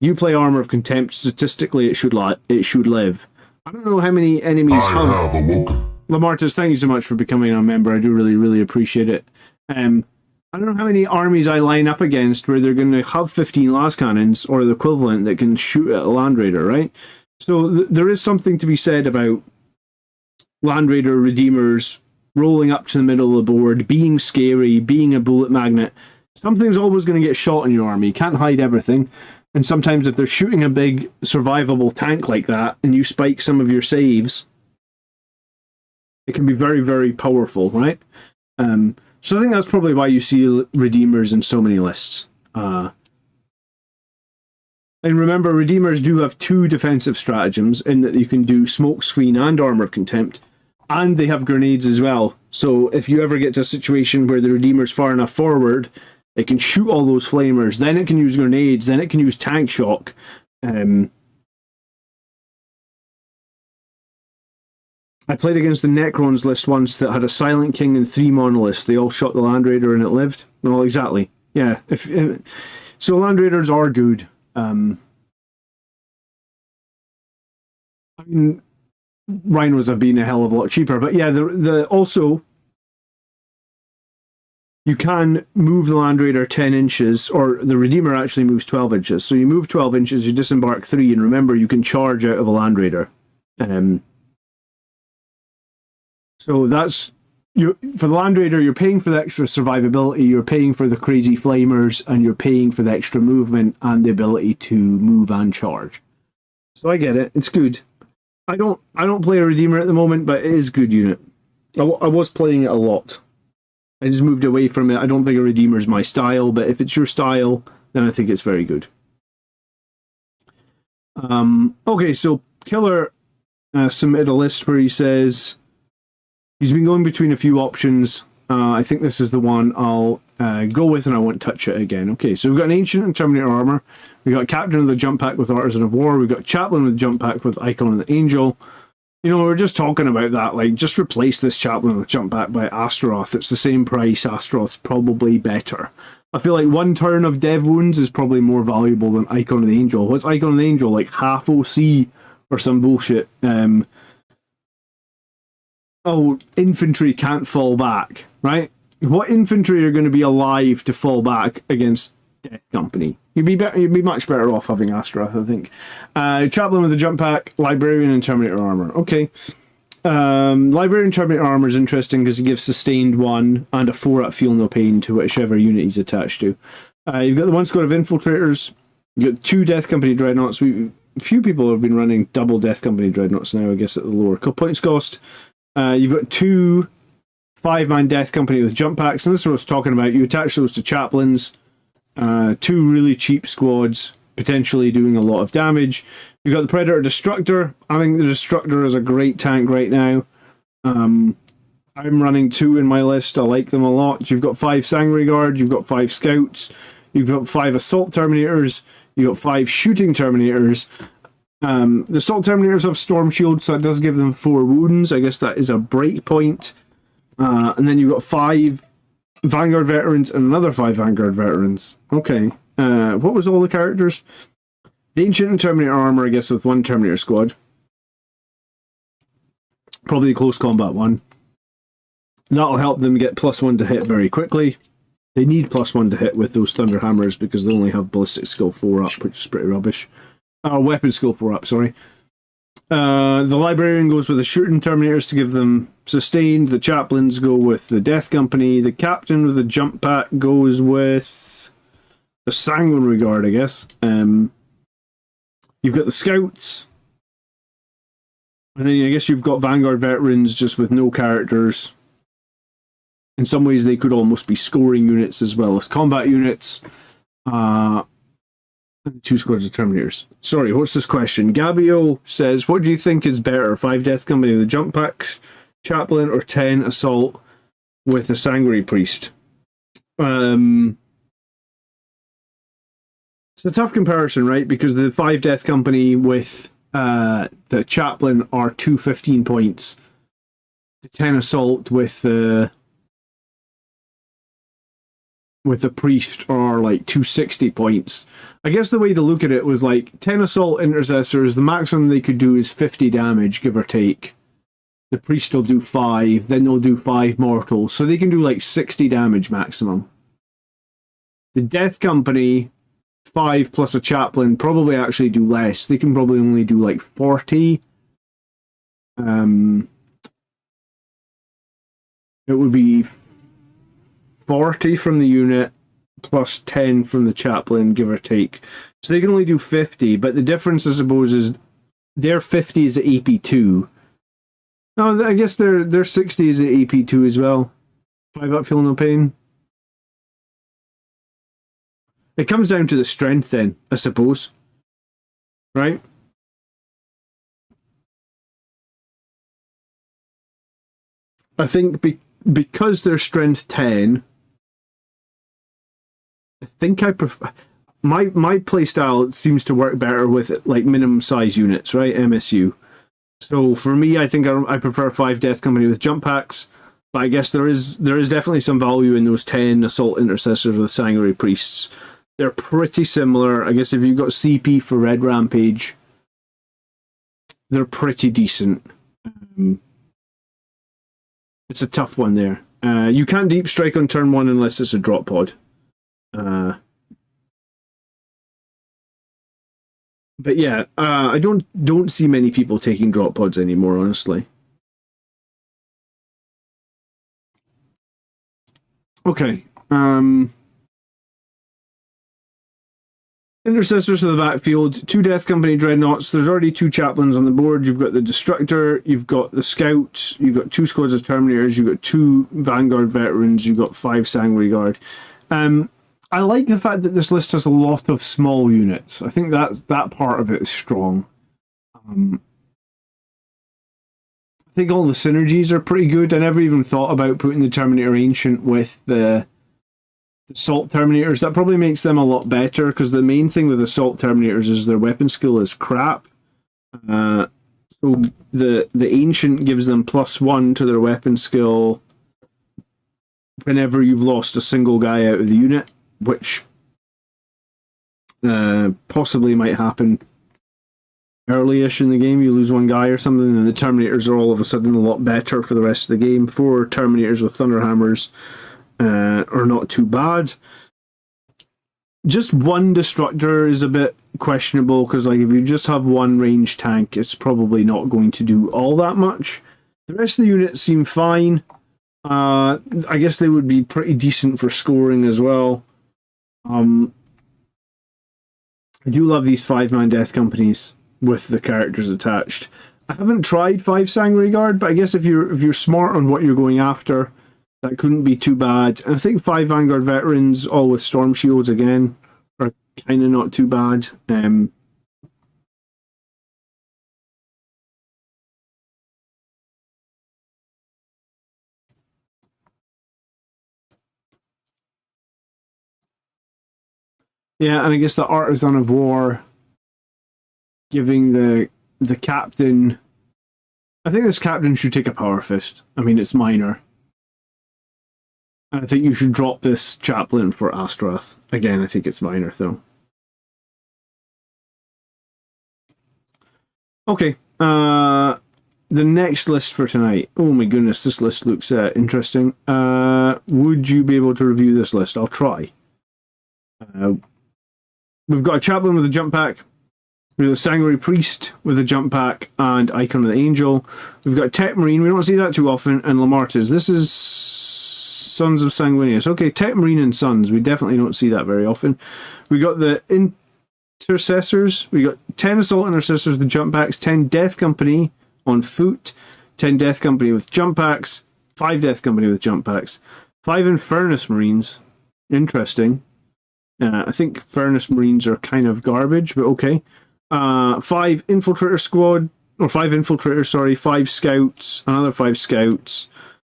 You play Armor of Contempt. Statistically, it should live. I don't know how many enemies have awoken. Lamartus, thank you so much for becoming a member. I do really, really appreciate it. I don't know how many armies I line up against where they're going to have 15 las cannons or the equivalent that can shoot at a Land Raider, right? So there is something to be said about Land Raider Redeemers rolling up to the middle of the board, being scary, being a bullet magnet. Something's always going to get shot in your army. You can't hide everything. And sometimes if they're shooting a big survivable tank like that and you spike some of your saves, it can be very, very powerful, right? So I think that's probably why you see Redeemers in so many lists. And remember, Redeemers do have 2 defensive stratagems in that you can do Smoke Screen and Armor of Contempt, and they have grenades as well. So if you ever get to a situation where the Redeemer's far enough forward, it can shoot all those flamers, then it can use grenades, then it can use tank shock. I played against the Necrons list once that had a Silent King and 3 monoliths. They all shot the Land Raider and it lived. Well, exactly. Yeah. So Land Raiders are good. I mean, Rhinos have been a hell of a lot cheaper, but yeah, also you can move the Land Raider 10 inches, or the Redeemer actually moves 12 inches. So you move 12 inches, you disembark 3, and remember, you can charge out of a Land Raider. So that's for the Land Raider, you're paying for the extra survivability, you're paying for the crazy flamers, and you're paying for the extra movement and the ability to move and charge. So I get it. It's good. I don't play a Redeemer at the moment, but it is a good unit. I was playing it a lot. I just moved away from it. I don't think a Redeemer is my style, but if it's your style, then I think it's very good. Okay, so Killer submitted a list where he says he's been going between a few options. I think this is the one I'll go with, and I won't touch it again. Okay, so we've got an Ancient and Terminator Armor. We've got Captain of the Jump Pack with Artisan of War. We've got Chaplain with Jump Pack with Icon of the Angel. You know, we were just talking about that. Like, just replace this Chaplain with Jump Pack by Astaroth. It's the same price. Astaroth's probably better. I feel like 1 turn of Dev Wounds is probably more valuable than Icon of the Angel. What's Icon of the Angel? Like half OC or some bullshit. Infantry can't fall back, right? What infantry are going to be alive to fall back against Death Company? You'd be much better off having Astaroth, I think. Chaplain with the Jump Pack, Librarian and Terminator Armor. Okay. Librarian and Terminator Armor is interesting because it gives sustained 1 and a 4-up Feel No Pain to whichever unit he's attached to. You've got the 1 squad of Infiltrators. You've got 2 Death Company Dreadnoughts. Few people have been running double Death Company Dreadnoughts now, I guess, at the lower points cost. You've got 2 5-man Death Company with Jump Packs, and this is what I was talking about. You attach those to Chaplains. 2 really cheap squads, potentially doing a lot of damage. You've got the Predator Destructor. I think the Destructor is a great tank right now. I'm running 2 in my list. I like them a lot. You've got 5 Sangre Guards. You've got 5 Scouts. You've got 5 Assault Terminators. You've got 5 Shooting Terminators. The Assault Terminators have Storm Shield, so that does give them 4 wounds. I guess that is a break point. And then you've got 5 Vanguard Veterans and another 5 Vanguard Veterans. Okay. What was all the characters? The Ancient and Terminator Armor, I guess, with 1 Terminator squad. Probably the close combat one. That'll help them get +1 to hit very quickly. They need +1 to hit with those Thunder Hammers because they only have Ballistic Skill 4 up, which is pretty rubbish. Weapon Skill 4 up, sorry. The Librarian goes with the Shooting Terminators to give them sustained. The Chaplains go with the Death Company. The Captain with the Jump Pack goes with the Sanguinary Guard, I guess. You've got the Scouts. And then I guess you've got Vanguard Veterans just with no characters. In some ways they could almost be scoring units as well as combat units. 2 squads of Terminators. Sorry, what's this question? Gabio says, what do you think is better? 5 Death Company with the Jump Packs, Chaplain, or 10 Assault with the Sanguinary Priest? It's a tough comparison, right? Because the 5 Death Company with the Chaplain are 2 15 points. the 10 assault with the priest are like 260 points. I guess the way to look at it was like 10 assault intercessors, the maximum they could do is 50 damage, give or take. The priest will do 5, then they'll do 5 mortal, so they can do like 60 damage maximum. The Death Company, 5 plus a chaplain, probably actually do less. They can probably only do like 40. It would be 40 from the unit plus 10 from the chaplain, give or take. So they can only do 50, but the difference, I suppose, is their 50 is at AP2. Oh, I guess their 60 is at AP2 as well. 5 up, feel no pain. It comes down to the strength then, I suppose. Right? I think because they're strength 10, I think I prefer... My playstyle seems to work better with like minimum size units, right? MSU. So for me, I think I prefer 5 Death Company with jump packs. But I guess there is definitely some value in those 10 Assault Intercessors with Sanguinary Priests. They're pretty similar. I guess if you've got CP for Red Rampage, they're pretty decent. It's a tough one there. You can't deep strike on turn 1 unless it's a drop pod. But yeah, I don't see many people taking drop pods anymore, honestly. Okay. Intercessors to the backfield, 2 Death Company Dreadnoughts. There's already 2 chaplains on the board. You've got the Destructor, you've got the Scouts, you've got 2 squads of Terminators, you've got 2 Vanguard Veterans, you've got 5 Sanguinary Guard. I like the fact that this list has a lot of small units. I think that part of it is strong. I think all the synergies are pretty good. I never even thought about putting the Terminator Ancient with the Assault Terminators. That probably makes them a lot better, because the main thing with Assault Terminators is their weapon skill is crap. So the Ancient gives them +1 to their weapon skill whenever you've lost a single guy out of the unit, which possibly might happen early-ish in the game. You lose 1 guy or something, and the Terminators are all of a sudden a lot better for the rest of the game. 4 Terminators with Thunderhammers are not too bad. Just 1 Destructor is a bit questionable, because like if you just have 1 ranged tank, it's probably not going to do all that much. The rest of the units seem fine. I guess they would be pretty decent for scoring as well. I do love these 5-man Death Companies with the characters attached. I haven't tried 5 Sanguinary Guard, but I guess if you're smart on what you're going after, that couldn't be too bad. And I think 5 Vanguard Veterans, all with Storm Shields again, are kind of not too bad. Yeah, and I guess the Artisan of War giving the captain... I think this captain should take a Power Fist. I mean, it's minor. And I think you should drop this chaplain for Astrath. Again, I think it's minor, though. Okay. The next list for tonight. Oh my goodness, this list looks interesting. Would you be able to review this list? I'll try. We've got a chaplain with a jump pack. We've got a Sanguinary Priest with a jump pack and Icon of the Angel. We've got a Tech Marine. We don't see that too often. And Lamartas. This is Sons of Sanguinius. Okay, Tech Marine and Sons. We definitely don't see that very often. We got the Intercessors. We got 10 Assault Intercessors with jump packs. 10 Death Company on foot. 10 Death Company with jump packs. 5 Death Company with jump packs. 5 Infernus Marines. Interesting. I think Furnace Marines are kind of garbage, but okay. 5 Infiltrator Squad, or 5 Infiltrators, sorry, 5 Scouts, another 5 Scouts,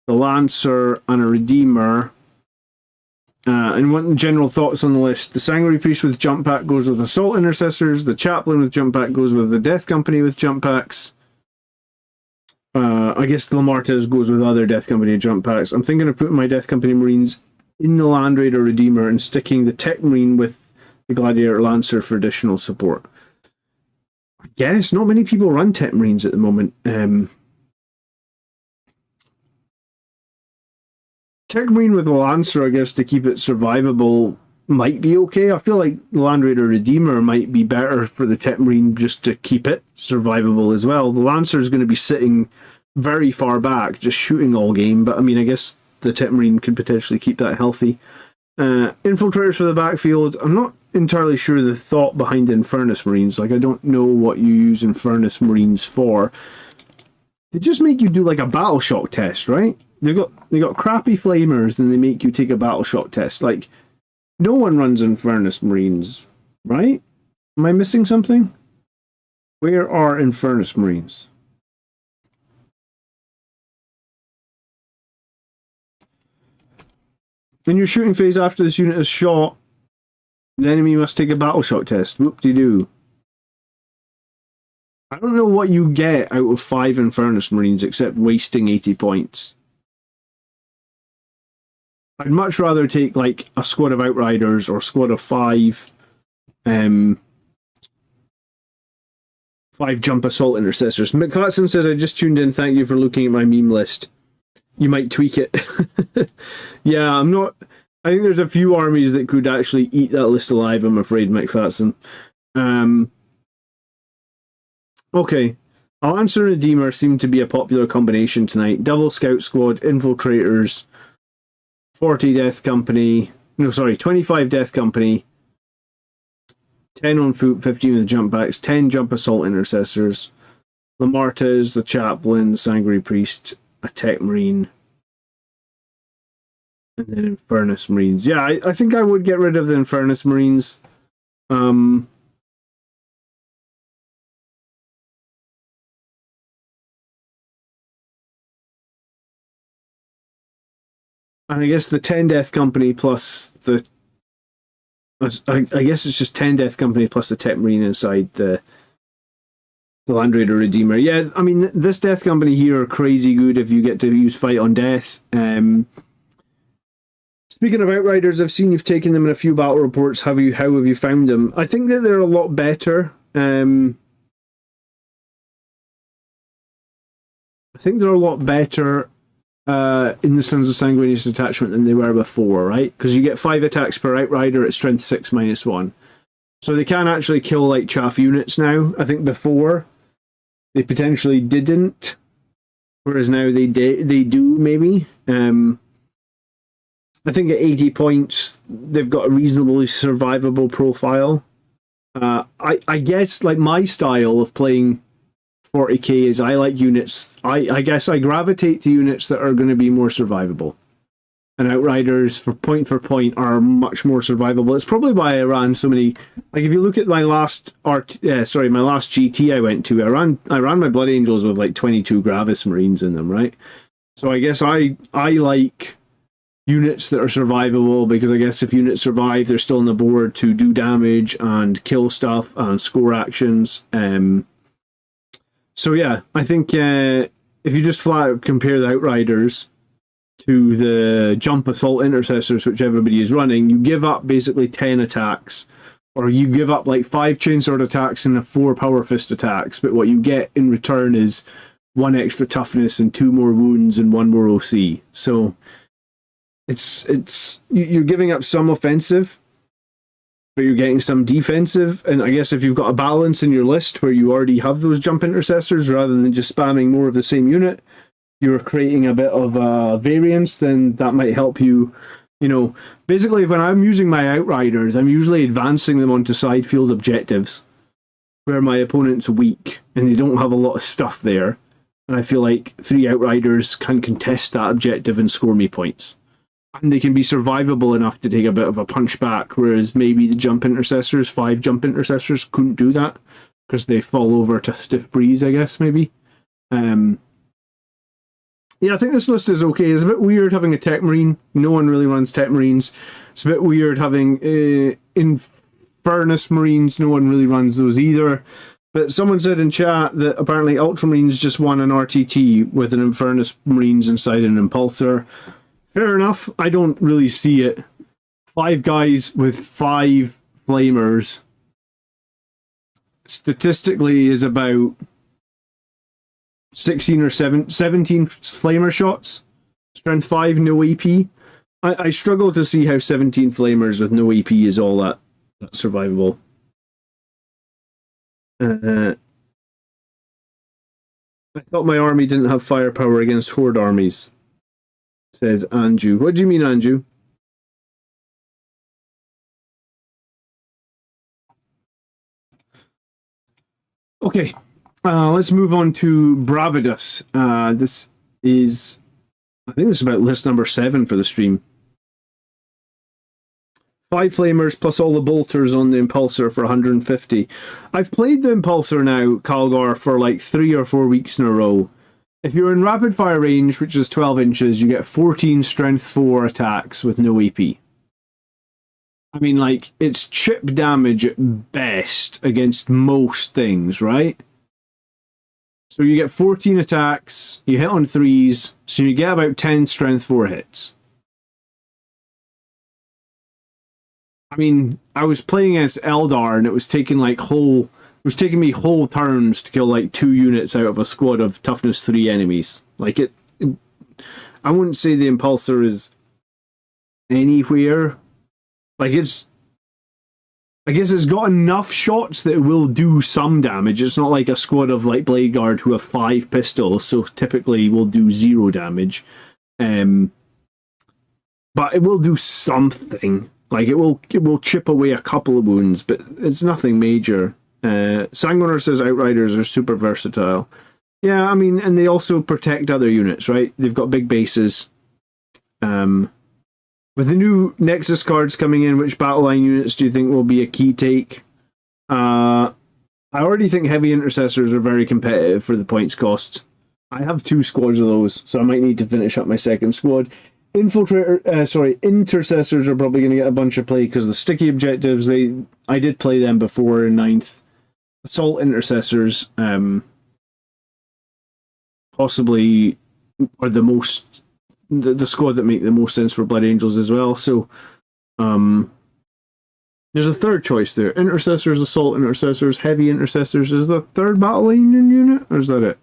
the Lancer, and a Redeemer. And what general thoughts on the list? The Sanguinary Priest with jump pack goes with Assault Intercessors, the Chaplain with jump pack goes with the Death Company with jump packs. I guess the Lamartas goes with other Death Company jump packs. I'm thinking of putting my Death Company Marines in the Land Raider Redeemer and sticking the Tech Marine with the Gladiator Lancer for additional support. I guess not many people run Tech Marines at the moment. Tech Marine with the Lancer, I guess, to keep it survivable might be okay. I feel like Land Raider Redeemer might be better for the Tech Marine just to keep it survivable as well. The Lancer is going to be sitting very far back, just shooting all game, but I mean, I guess the Tech Marine could potentially keep that healthy. Infiltrators for the backfield. I'm not entirely sure the thought behind Infernus Marines. Like, I don't know what you use Infernus Marines for. They just make you do like a battle shock test, right? They got crappy flamers and they make you take a battle shock test. Like, no one runs Infernus Marines, right? Am I missing something? Where are Infernus Marines? In your shooting phase after this unit is shot, the enemy must take a battle shock test. Whoop-de-doo. I don't know what you get out of 5 Infernus Marines except wasting 80 points. I'd much rather take like a squad of Outriders or a squad of 5 5 jump assault intercessors. McClatson says, I just tuned in, thank you for looking at my meme list. You might tweak it. Yeah, I'm not... I think there's a few armies that could actually eat that list alive, I'm afraid, McFatson. Okay. Lancer and Redeemer seem to be a popular combination tonight. Double Scout Squad, Infiltrators, 40 Death Company... No, sorry, 25 Death Company, 10 on foot, 15 with the jump backs, 10 jump assault intercessors, Lamartas, the Chaplain, the Sanguinary Priest, a Tech Marine, and then Infernus Marines. Yeah, I think I would get rid of the Infernus Marines. And I guess the 10 Death Company plus the... I guess it's just 10 Death Company plus the Tech Marine inside the Land Raider Redeemer. Yeah, I mean, this Death Company here are crazy good if you get to use Fight on Death. Speaking of Outriders, I've seen you've taken them in a few battle reports. How have you found them? I think that they're a lot better. I think they're a lot better in the Sons of Sanguinius Detachment than they were before, right? Because you get 5 attacks per Outrider at Strength 6 -1. So they can actually kill like chaff units now. I think before they potentially didn't, whereas now they do maybe. I think at 80 points they've got a reasonably survivable profile. I guess like my style of playing 40k is I like units. I guess I gravitate to units that are going to be more survivable. And Outriders for point are much more survivable. It's probably why I ran so many. Like if you look at my last my last GT I went to, I ran my Blood Angels with like 22 Gravis Marines in them, right? So I guess I like units that are survivable, because I guess if units survive, they're still on the board to do damage and kill stuff and score actions. So yeah, I think if you just flat out compare the Outriders to the jump assault intercessors, which everybody is running, you give up basically 10 attacks, or you give up like 5 chainsword attacks and 4 power fist attacks, but what you get in return is 1 extra toughness and 2 more wounds and 1 more OC. So you're giving up some offensive, but you're getting some defensive. And I guess if you've got a balance in your list where you already have those jump intercessors, rather than just spamming more of the same unit, you're creating a bit of variance, then that might help you. You know, basically when I'm using my Outriders, I'm usually advancing them onto side field objectives where my opponent's weak and they don't have a lot of stuff there. And I feel like 3 Outriders can contest that objective and score me points. And they can be survivable enough to take a bit of a punch back, whereas maybe the jump intercessors, 5 jump intercessors, couldn't do that because they fall over to stiff breeze, I guess, maybe. Yeah, I think this list is okay. It's a bit weird having a Tech Marine. No one really runs Tech Marines. It's a bit weird having Infernus Marines. No one really runs those either. But someone said in chat that apparently Ultramarines just won an RTT with an Infernus Marines inside an Impulsor. Fair enough. I don't really see it. 5 guys with 5 flamers statistically is about 16 or 17 flamer shots. Strength 5, no AP. I struggle to see how 17 flamers with no AP is all that survivable. I thought my army didn't have firepower against horde armies, says Anju. What do you mean, Anju? Okay, let's move on to Bravidus. This is, I think this is about list number 7 for the stream. 5 flamers plus all the bolters on the Impulsor for 150. I've played the Impulsor now, Calgar, for like 3 or 4 weeks in a row. If you're in rapid fire range, which is 12 inches, you get 14 strength 4 attacks with no AP. I mean, like, it's chip damage at best against most things, right? So you get 14 attacks, you hit on 3s, so you get about 10 strength 4 hits. I mean, I was playing against Eldar and it was taking me whole turns to kill like 2 units out of a squad of toughness 3 enemies. Like I wouldn't say the Impulsor is anywhere. Like I guess it's got enough shots that it will do some damage. It's not like a squad of like Blade Guard who have 5 pistols, so typically will do 0 damage. But it will do something. Like it will chip away a couple of wounds, but it's nothing major. Sanguiner says Outriders are super versatile. Yeah, I mean, and they also protect other units, right? They've got big bases. With the new Nexus cards coming in, which battle line units do you think will be a key take? I already think heavy intercessors are very competitive for the points cost. I have 2 squads of those, so I might need to finish up my second squad. Intercessors are probably going to get a bunch of play because the sticky objectives, I did play them before in 9th. Assault intercessors possibly are the most the squad that make the most sense for Blood Angels as well. So there's a third choice there. Intercessors, assault intercessors, heavy intercessors. Is the third battle line unit, or is that it?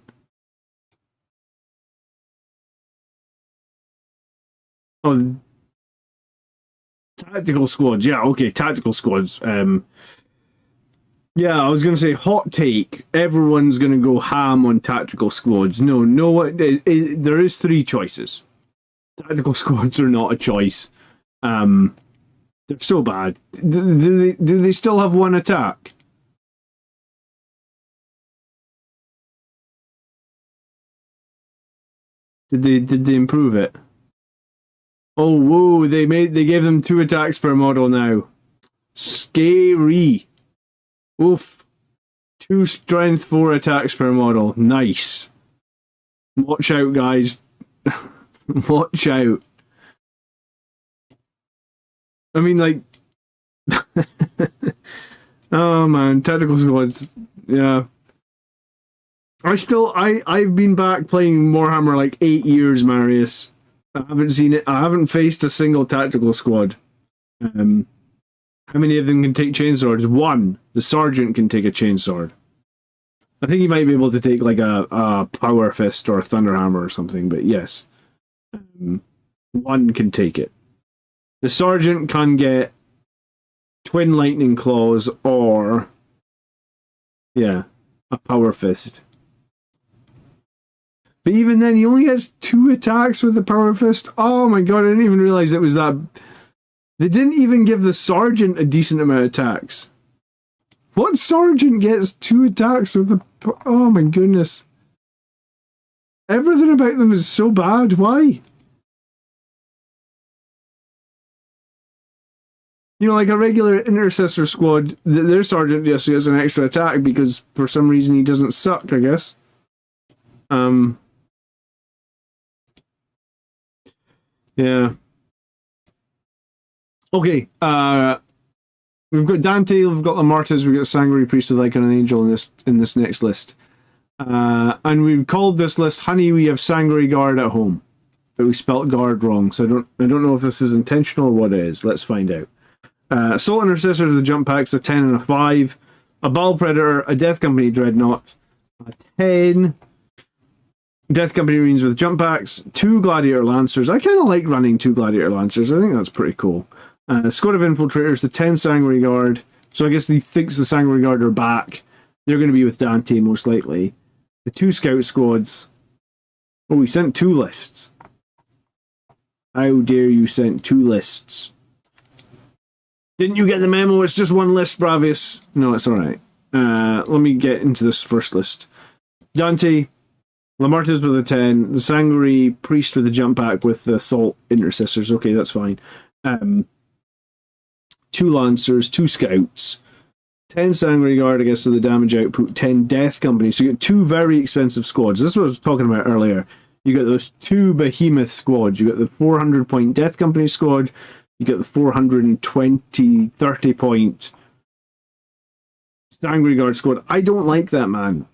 Oh, tactical squads. Yeah, okay, tactical squads. Yeah, I was going to say, hot take. Everyone's going to go ham on tactical squads. No, there is 3 choices. Tactical squads are not a choice. They're so bad. Do they still have 1 attack? Did they improve it? Oh, whoa, they gave them 2 attacks per model now. Scary. Oof. 2 strength 4 attacks per model. Nice. Watch out, guys. Watch out. I mean, like... oh, man. Tactical squads. Yeah. I've been back playing Warhammer like 8 years, Marius. I haven't seen it. I haven't faced a single tactical squad. How many of them can take chainswords? 1. The sergeant can take a chainsword. I think he might be able to take like a power fist or a thunderhammer or something, but yes. 1 can take it. The sergeant can get twin lightning claws or a power fist. But even then, he only has 2 attacks with the power fist. Oh my god, I didn't even realize it was that. They didn't even give the sergeant a decent amount of attacks. What sergeant gets 2 attacks with the... oh my goodness. Everything about them is so bad. Why? You know, like a regular intercessor squad, their sergeant just gets an extra attack because for some reason he doesn't suck, I guess. Yeah. Okay, We've got Dante, we've got Lamartas, we've got Sanguinary Priest with Icon and Angel in this next list. And we've called this list Honey, we have Sanguinary Guard at home. But we spelt guard wrong, so I don't know if this is intentional or what it is. Let's find out. Assault Intercessors with the jump packs, a 10 and a 5. A Ball Predator, a Death Company Dreadnought, a 10. Death Company Marines with jump packs, 2 Gladiator Lancers. I kind of like running 2 Gladiator Lancers. I think that's pretty cool. Squad of Infiltrators, the 10 Sanguinary Guard. So I guess he thinks the Sanguinary Guard are back. They're going to be with Dante, most likely. The 2 Scout Squads. Oh, we sent 2 lists. How dare you send 2 lists? Didn't you get the memo? It's just 1 list, Bravius. No, it's alright. Let me get into this first list. Dante, Lamartas with a 10, the Sanguinary Priest with the jump pack with the Assault Intercessors. Okay, that's fine. 2 Lancers, 2 Scouts, 10 Sanguinary Guard, I guess, so the damage output, 10 Death Company. So you get 2 very expensive squads. This is what I was talking about earlier. You get those 2 behemoth squads. You get the 400 point Death Company squad. You get the 420, 30 point Sanguinary Guard squad. I don't like that, man.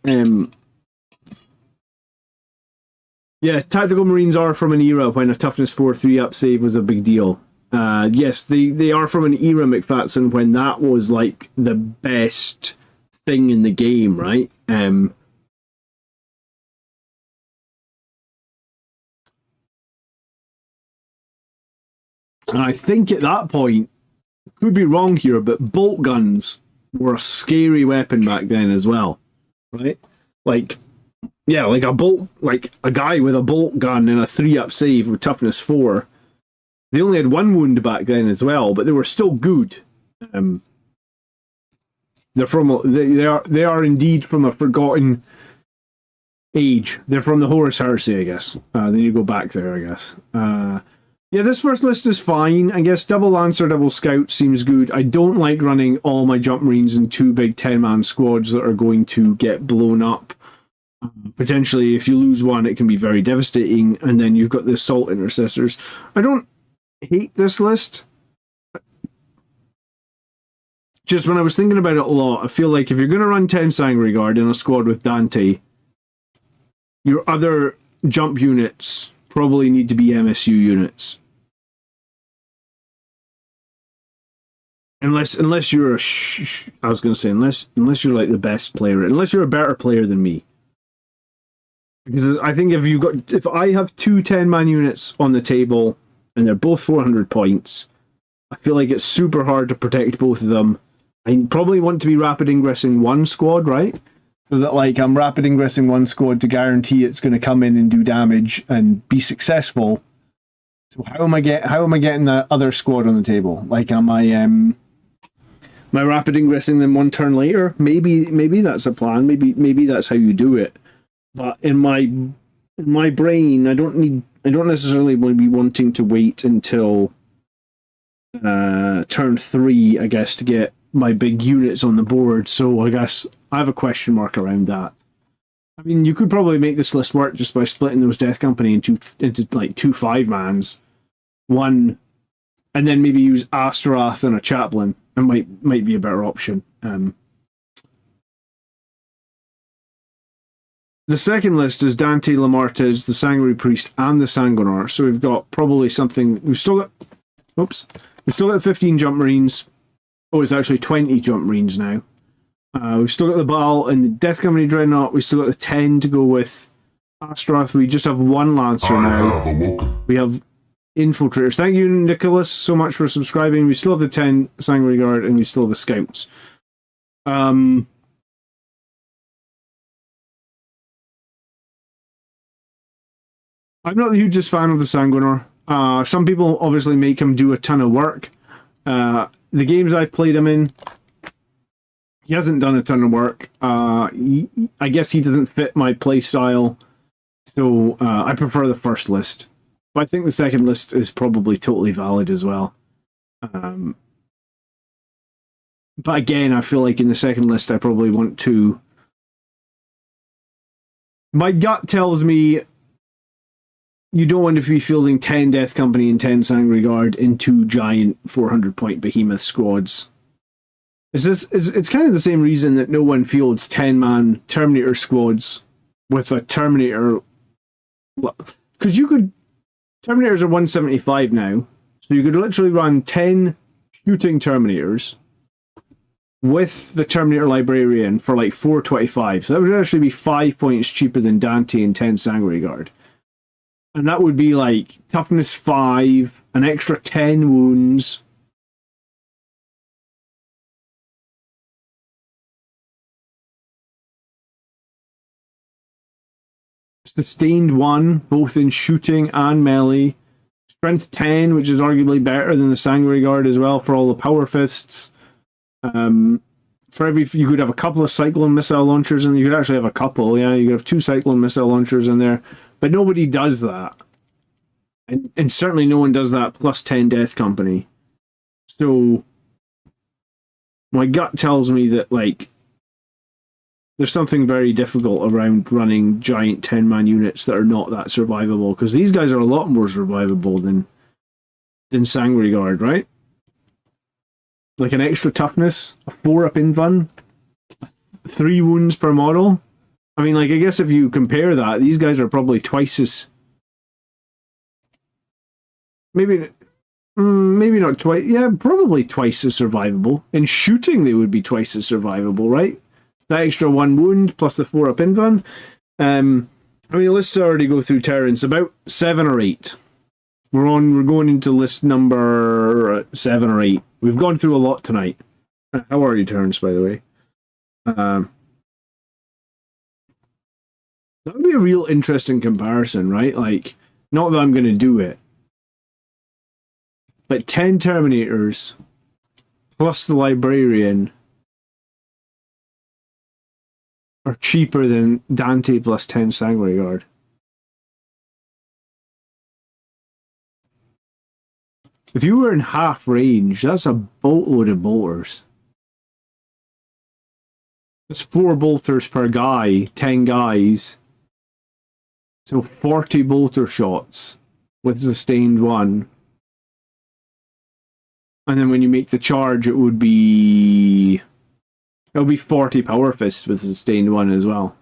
Yeah, Tactical Marines are from an era when a toughness 4 3-up save was a big deal. Yes, they are from an era, McFatson, when that was like the best thing in the game, right? And I think at that point, could be wrong here, but bolt guns were a scary weapon back then as well, right? Like, yeah, like a guy with a bolt gun and a 3-up save with toughness 4. They only had 1 wound back then as well, but they were still good. They're from they are indeed from a forgotten age. They're from the Horus Heresy, I guess. Then you go back there, I guess. Yeah, this first list is fine. I guess double Lancer, double Scout seems good. I don't like running all my Jump Marines in 2 big 10-man squads that are going to get blown up. Potentially, if you lose one, it can be very devastating. And then you've got the Assault Intercessors. I don't hate this list. Just when I was thinking about it a lot, I feel like if you're going to run 10 Sanguinary Guard in a squad with Dante, your other jump units probably need to be MSU units. Unless you're I was going to say, unless you're like the best player, unless you're a better player than me. Because I think if I have 2 10-man units on the table and they're both 400 points, I feel like it's super hard to protect both of them. I probably want to be rapid ingressing 1 squad, right? So that like I'm rapid ingressing 1 squad to guarantee it's going to come in and do damage and be successful. So how am I getting that other squad on the table? Like am I rapid ingressing them 1 turn later? Maybe that's a plan. Maybe that's how you do it. But in my brain, I don't necessarily want to be wanting to wait until turn 3, I guess, to get my big units on the board. So I guess I have a question mark around that. I mean, you could probably make this list work just by splitting those Death Company into like 2 5-mans, 1, and then maybe use Astaroth and a Chaplain. It might be a better option. The second list is Dante, Lamartas, the Sanguinary Priest, and the Sanguinar. So we've got probably something. We've still got 15 Jump Marines. Oh, it's actually 20 Jump Marines now. We've still got the Baal and the Death Company Dreadnought. We've still got the 10 to go with Astaroth. We just have 1 Lancer now. We have Infiltrators. Thank you, Nicholas, so much for subscribing. We still have the 10 Sanguinary Guard and we still have the Scouts. I'm not the hugest fan of the Sanguinar. Some people obviously make him do a ton of work. The games I've played him in, he hasn't done a ton of work. I guess he doesn't fit my play style, so I prefer the first list. But I think the second list is probably totally valid as well. But again, I feel like in the second list I probably want to... My gut tells me you don't want to be fielding 10 Death Company and 10 Sanguinary Guard in 2 giant 400-point behemoth squads. It's kind of the same reason that no one fields 10-man Terminator squads with a Terminator, because Terminators are 175 now, so you could literally run 10 shooting Terminators with the Terminator Librarian for like 425. So that would actually be 5 points cheaper than Dante and 10 Sanguinary Guard. And that would be like toughness 5, an extra 10 wounds. Sustained 1, both in shooting and melee. Strength 10, which is arguably better than the Sanguinary Guard as well for all the power fists. For every, you could have a couple of cyclone missile launchers, and you could actually have a couple. Yeah, you could have 2 cyclone missile launchers in there, but nobody does that, and certainly no one does that plus 10 Death Company. So my gut tells me that like there's something very difficult around running giant 10-man units that are not that survivable, because these guys are a lot more survivable than Sanguinary Guard, right? Like an extra toughness, a 4-up invuln, 3 wounds per model. I mean, like, I guess if you compare that, these guys are probably twice as... Maybe not twice... Yeah, probably twice as survivable. In shooting, they would be twice as survivable, right? That extra 1 wound plus the 4-up invuln. I mean, let's already go through Terrans. About 7 or 8. We're going into list number 7 or 8. We've gone through a lot tonight. How are you, Terrence, by the way? That would be a real interesting comparison, right? Like, not that I'm going to do it, but 10 Terminators plus the Librarian are cheaper than Dante plus 10 Sanguinary Guard. If you were in half range, that's a boatload of bolters. That's 4 bolters per guy, 10 guys. So 40 bolter shots with sustained 1. And then when you make the charge, it'll be 40 power fists with sustained 1 as well.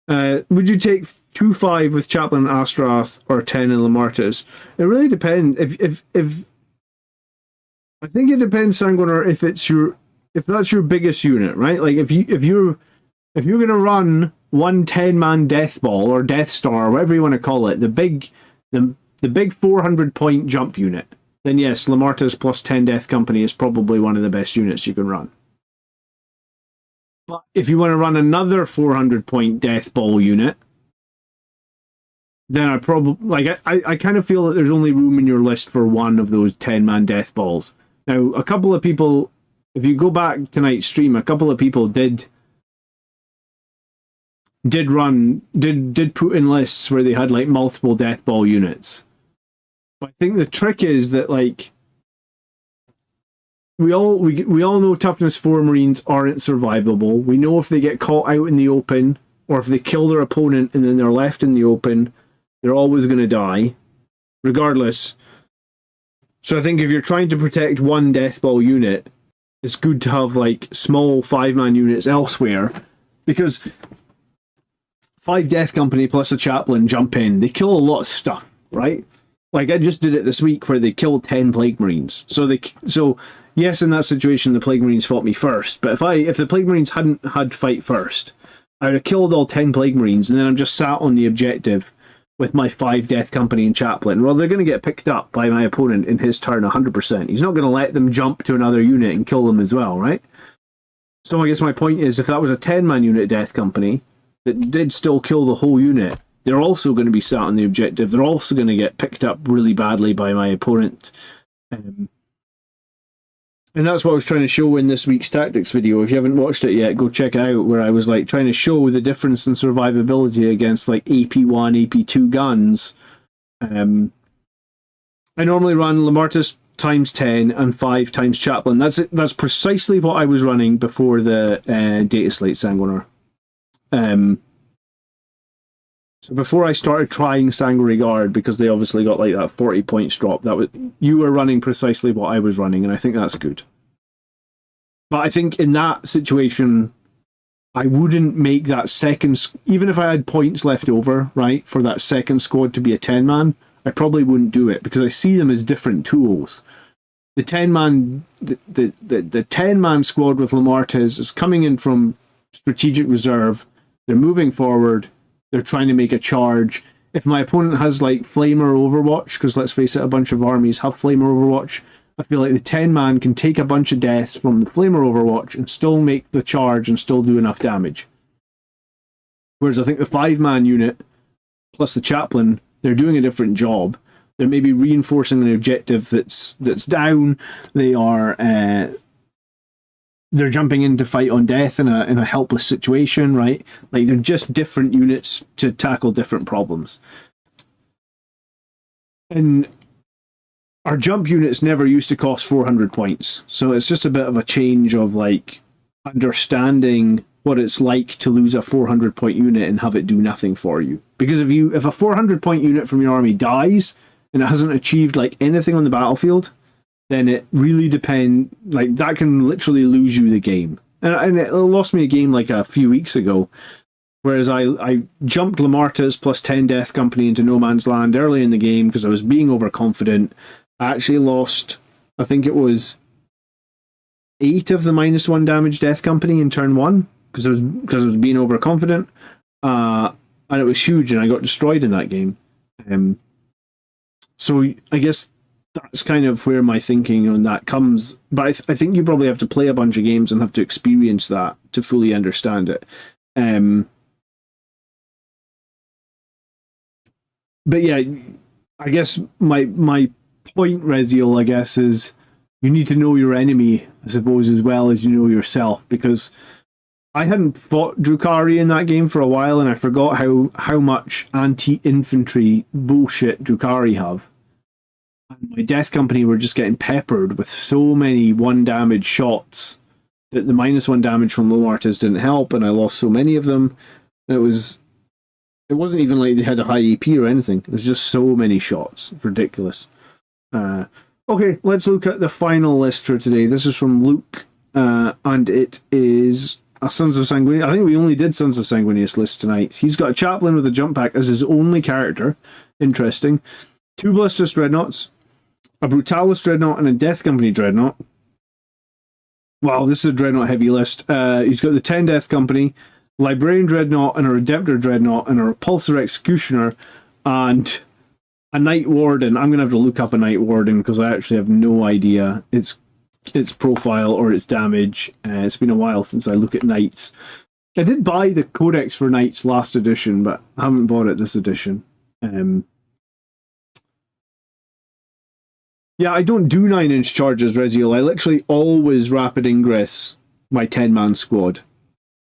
Would you take 2-5 with Chaplain Astrath or 10 in Lamartus? It really depends. If I think it depends, Sanguinar, if that's your biggest unit, right? Like if you're gonna run one 10-man Death Ball or Death Star, or whatever you want to call it, the big 400 point jump unit, then yes, Lamartus plus 10 Death Company is probably one of the best units you can run. But if you want to run another 400 point Death Ball unit, then I probably, like, I kind of feel that there's only room in your list for one of those 10-man Death Balls. Now, a couple of people, if you go back tonight's stream, a couple of people did put in lists where they had like multiple Death Ball units. But I think the trick is that, like, we all know toughness 4 Marines aren't survivable. We know if they get caught out in the open, or if they kill their opponent and then they're left in the open, they're always going to die, regardless. So I think if you're trying to protect one Death Ball unit, it's good to have like small 5-man units elsewhere, because 5 Death Company plus a Chaplain jump in, they kill a lot of stuff, right? Like, I just did it this week where they killed 10 Plague Marines. So yes, in that situation, the Plague Marines fought me first. But if the Plague Marines hadn't had fight first, I would have killed all 10 Plague Marines, and then I'm just sat on the objective with my 5 Death Company and Chaplain. Well, they're going to get picked up by my opponent in his turn 100%. He's not going to let them jump to another unit and kill them as well, right? So I guess my point is, if that was a 10-man unit Death Company that did still kill the whole unit, they're also going to be sat on the objective. They're also going to get picked up really badly by my opponent. And that's what I was trying to show in this week's tactics video. If you haven't watched it yet, go check it out, where I was like trying to show the difference in survivability against like AP1, AP2 guns. I normally run Lamartus times 10 and 5 times Chaplain. That's it. That's precisely what I was running before the Data Slate Sanguinar. So before I started trying Sangre Guard, because they obviously got like that 40 points drop, you were running precisely what I was running, and I think that's good. But I think in that situation, I wouldn't make that second, even if I had points left over, right, for that second squad to be a 10-man, I probably wouldn't do it because I see them as different tools. The 10-man, the 10-man squad with Lamartez is coming in from strategic reserve. They're moving forward. They're trying to make a charge. If my opponent has like Flamer Overwatch, because let's face it, a bunch of armies have Flamer Overwatch, I feel like the 10-man can take a bunch of deaths from the Flamer Overwatch and still make the charge and still do enough damage. Whereas I think the 5-man unit, plus the chaplain, they're doing a different job. They're maybe reinforcing an objective that's down. They are they're jumping in to fight on death in a helpless situation, right? Like they're just different units to tackle different problems. And our jump units never used to cost 400 points, so it's just a bit of a change of like understanding what it's like to lose a 400 point unit and have it do nothing for you. Because if a 400 point unit from your army dies and it hasn't achieved like anything on the battlefield, then it really depends. Like that can literally lose you the game. And it lost me a game like a few weeks ago. Whereas I jumped Lamartez plus 10 Death Company into No Man's Land early in the game because I was being overconfident. I actually lost, I think it was 8 of the -1 damage Death Company in turn 1 because I was being overconfident. And it was huge and I got destroyed in that game. So I guess that's kind of where my thinking on that comes. But I think you probably have to play a bunch of games and have to experience that to fully understand it. But yeah, I guess my point, Reziel, I guess, is you need to know your enemy, I suppose, as well as you know yourself, because I hadn't fought Drukhari in that game for a while, and I forgot how much anti-infantry bullshit Drukhari have. And my Death Company were just getting peppered with so many 1 damage shots that the -1 damage from Lamartez didn't help, and I lost so many of them. It wasn't even like they had a high AP or anything. It was just so many shots. It's ridiculous. Okay, let's look at the final list for today. This is from Luke, and it is a Sons of Sanguinius. I think we only did Sons of Sanguinius list tonight. He's got a chaplain with a jump pack as his only character. Interesting. 2 Ballistus Dreadnoughts, a Brutalis Dreadnought, and a Death Company Dreadnought. Wow, this is a Dreadnought heavy list. He's got the 10 Death Company, Librarian Dreadnought, and a Redemptor Dreadnought, and a Repulsor Executioner, and a Night Warden. I'm going to have to look up a Night Warden because I actually have no idea its profile or its damage. It's been a while since I look at Knights. I did buy the Codex for Knights last edition, but I haven't bought it this edition. Yeah, I don't do 9-inch charges, Reziel. I literally always rapid ingress my 10-man squad.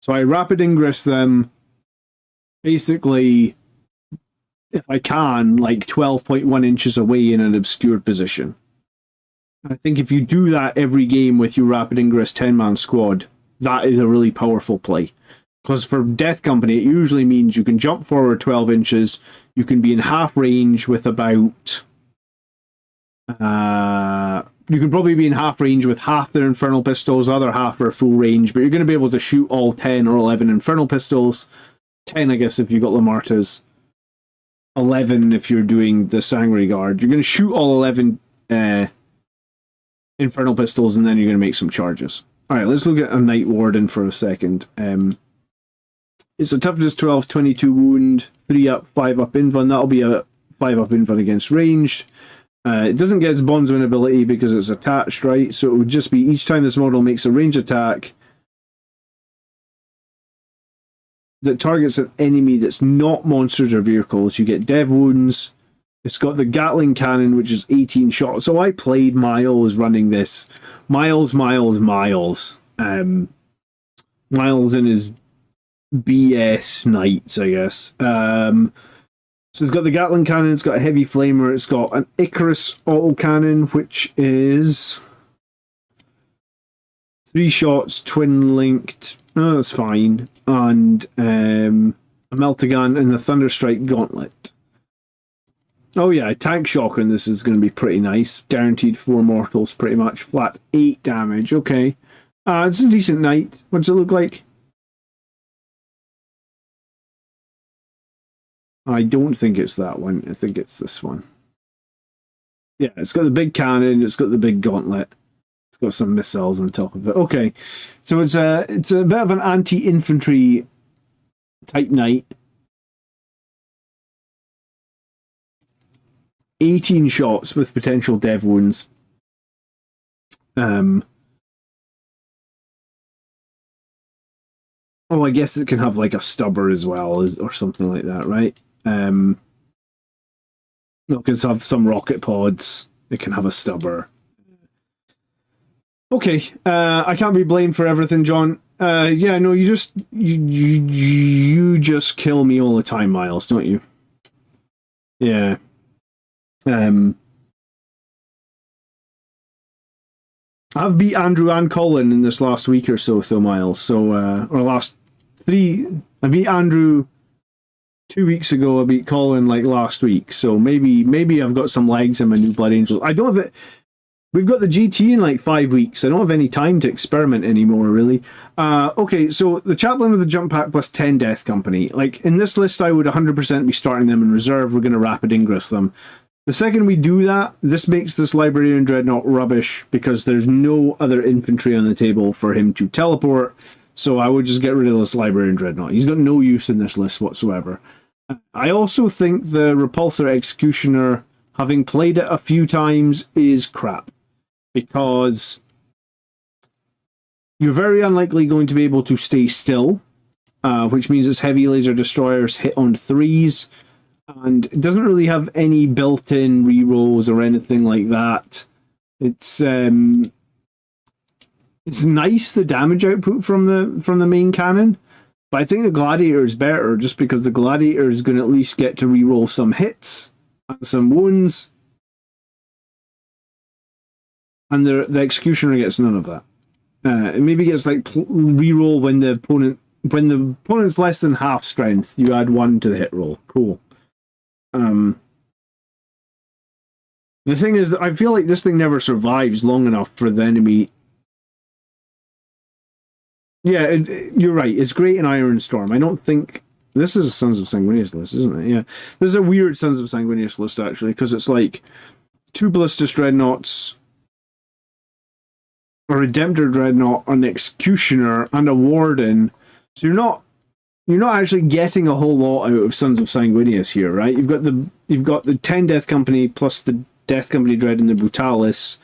So I rapid ingress them basically, if I can, like 12.1 inches away in an obscured position. I think if you do that every game with your rapid ingress 10-man squad, that is a really powerful play. Because for Death Company, it usually means you can jump forward 12 inches, you can be in half range with about... you can probably be in half range with half their Infernal Pistols, other half are full range, but you're going to be able to shoot all 10 or 11 Infernal Pistols. 10, I guess, if you got Lamartez. 11 if you're doing the Sangre Guard. You're going to shoot all 11 Infernal Pistols, and then you're going to make some charges. Alright, let's look at a Night Warden for a second. It's a toughness 12, 22 wound, 3 up, 5 up invuln. That'll be a 5 up invuln against ranged. It doesn't get its bondsman ability because it's attached, right? So it would just be each time this model makes a range attack that targets an enemy that's not monsters or vehicles, you get dev wounds. It's got the Gatling cannon, which is 18 shots. So I played Miles running this. Miles in his BS Knights, I guess. So it's got the Gatling cannon, it's got a heavy flamer, it's got an Icarus autocannon, which is 3 shots, twin linked. Oh, that's fine. And a Meltagun, and the Thunderstrike Gauntlet. Oh yeah, tank shock on this is going to be pretty nice. Guaranteed 4 mortals, pretty much. Flat 8 damage, okay. It's a decent knight. What's it look like? I don't think it's that one. I think it's this one. Yeah, it's got the big cannon, it's got the big gauntlet. It's got some missiles on top of it. Okay, so it's a bit of an anti-infantry type knight. 18 shots with potential dev wounds. Oh, I guess it can have like a stubber as well, or something like that, right? No, it can have some rocket pods. It can have a stubber. Okay, I can't be blamed for everything, John. Yeah, no, you just kill me all the time, Miles, don't you? Yeah. I've beat Andrew and Colin in this last week or so, though, Miles. So, or last 3. I beat Andrew 2 weeks ago. I beat Colin like last week. So maybe I've got some legs in my new Blood Angels. I don't have it. We've got the GT in like 5 weeks. I don't have any time to experiment anymore, really. Okay, so the Chaplain with the Jump Pack plus 10 Death Company. Like, in this list, I would 100% be starting them in reserve. We're going to Rapid Ingress them. The second we do that, this makes this Librarian Dreadnought rubbish because there's no other infantry on the table for him to teleport. So I would just get rid of this Librarian Dreadnought. He's got no use in this list whatsoever. I also think the Repulsor Executioner, having played it a few times, is crap. Because you're very unlikely going to be able to stay still, which means its heavy laser destroyers hit on 3s, and it doesn't really have any built-in rerolls or anything like that. It's nice, the damage output from the main cannon, but I think the Gladiator is better just because the Gladiator is going to at least get to reroll some hits and some wounds. And the Executioner gets none of that. It maybe gets like reroll when the opponent's less than half strength. You add 1 to the hit roll. Cool. The thing is that I feel like this thing never survives long enough for the enemy. Yeah, you're right. It's great in Iron Storm. I don't think this is a Sons of Sanguinius list, isn't it? Yeah, this is a weird Sons of Sanguinius list actually because it's like 2 Ballistus Dreadnoughts, a Redemptor Dreadnought, an Executioner, and a Warden. So you're not actually getting a whole lot out of Sons of Sanguinius here, right? You've got the 10 Death Company plus the Death Company Dread and the Brutalis.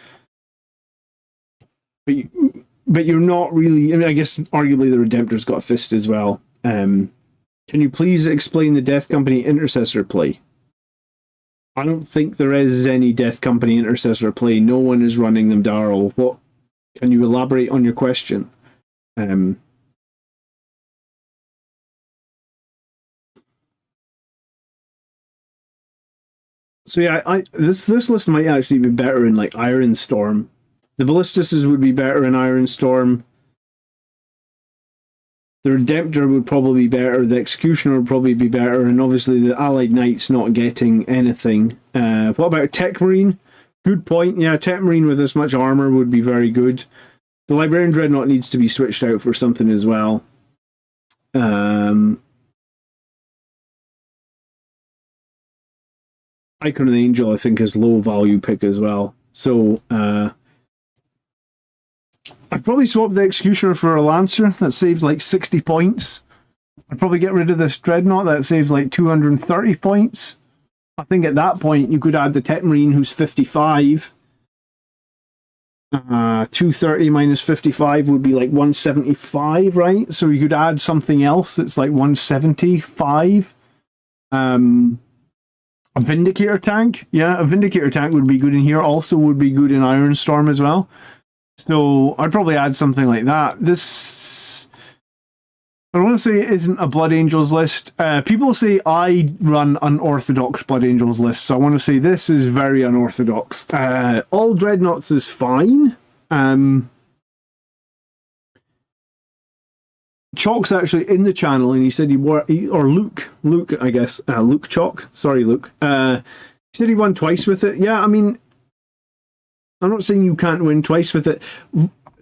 But you're not really. I mean, I guess arguably the Redemptor's got a fist as well. Can you please explain the Death Company Intercessor play? I don't think there is any Death Company Intercessor play. No one is running them, Darryl. What? Can you elaborate on your question? So yeah, this list might actually be better in like Iron Storm. The Ballistuses would be better in Iron Storm. The Redemptor would probably be better. The Executioner would probably be better, and obviously the Allied Knight's not getting anything. What about Tech Marine? Good point. Yeah, Tech Marine with this much armor would be very good. The Librarian Dreadnought needs to be switched out for something as well. Icon of the Angel, I think, is low value pick as well. So I'd probably swap the Executioner for a Lancer. That saves like 60 points. I'd probably get rid of this Dreadnought. That saves like 230 points. I think at that point you could add the Tech Marine, who's 55. 230 minus 55 would be like 175, right? So you could add something else that's like 175. A Vindicator tank. Yeah, a Vindicator tank would be good in here. Also would be good in Iron Storm as well. So I'd probably add something like that. This, I want to say it isn't a Blood Angels list. People say I run unorthodox Blood Angels lists, so I want to say this is very unorthodox. All Dreadnoughts is fine. Chalk's actually in the channel, and he said Luke, I guess, Luke Chalk. Sorry, Luke. He said he won twice with it. Yeah, I mean, I'm not saying you can't win twice with it.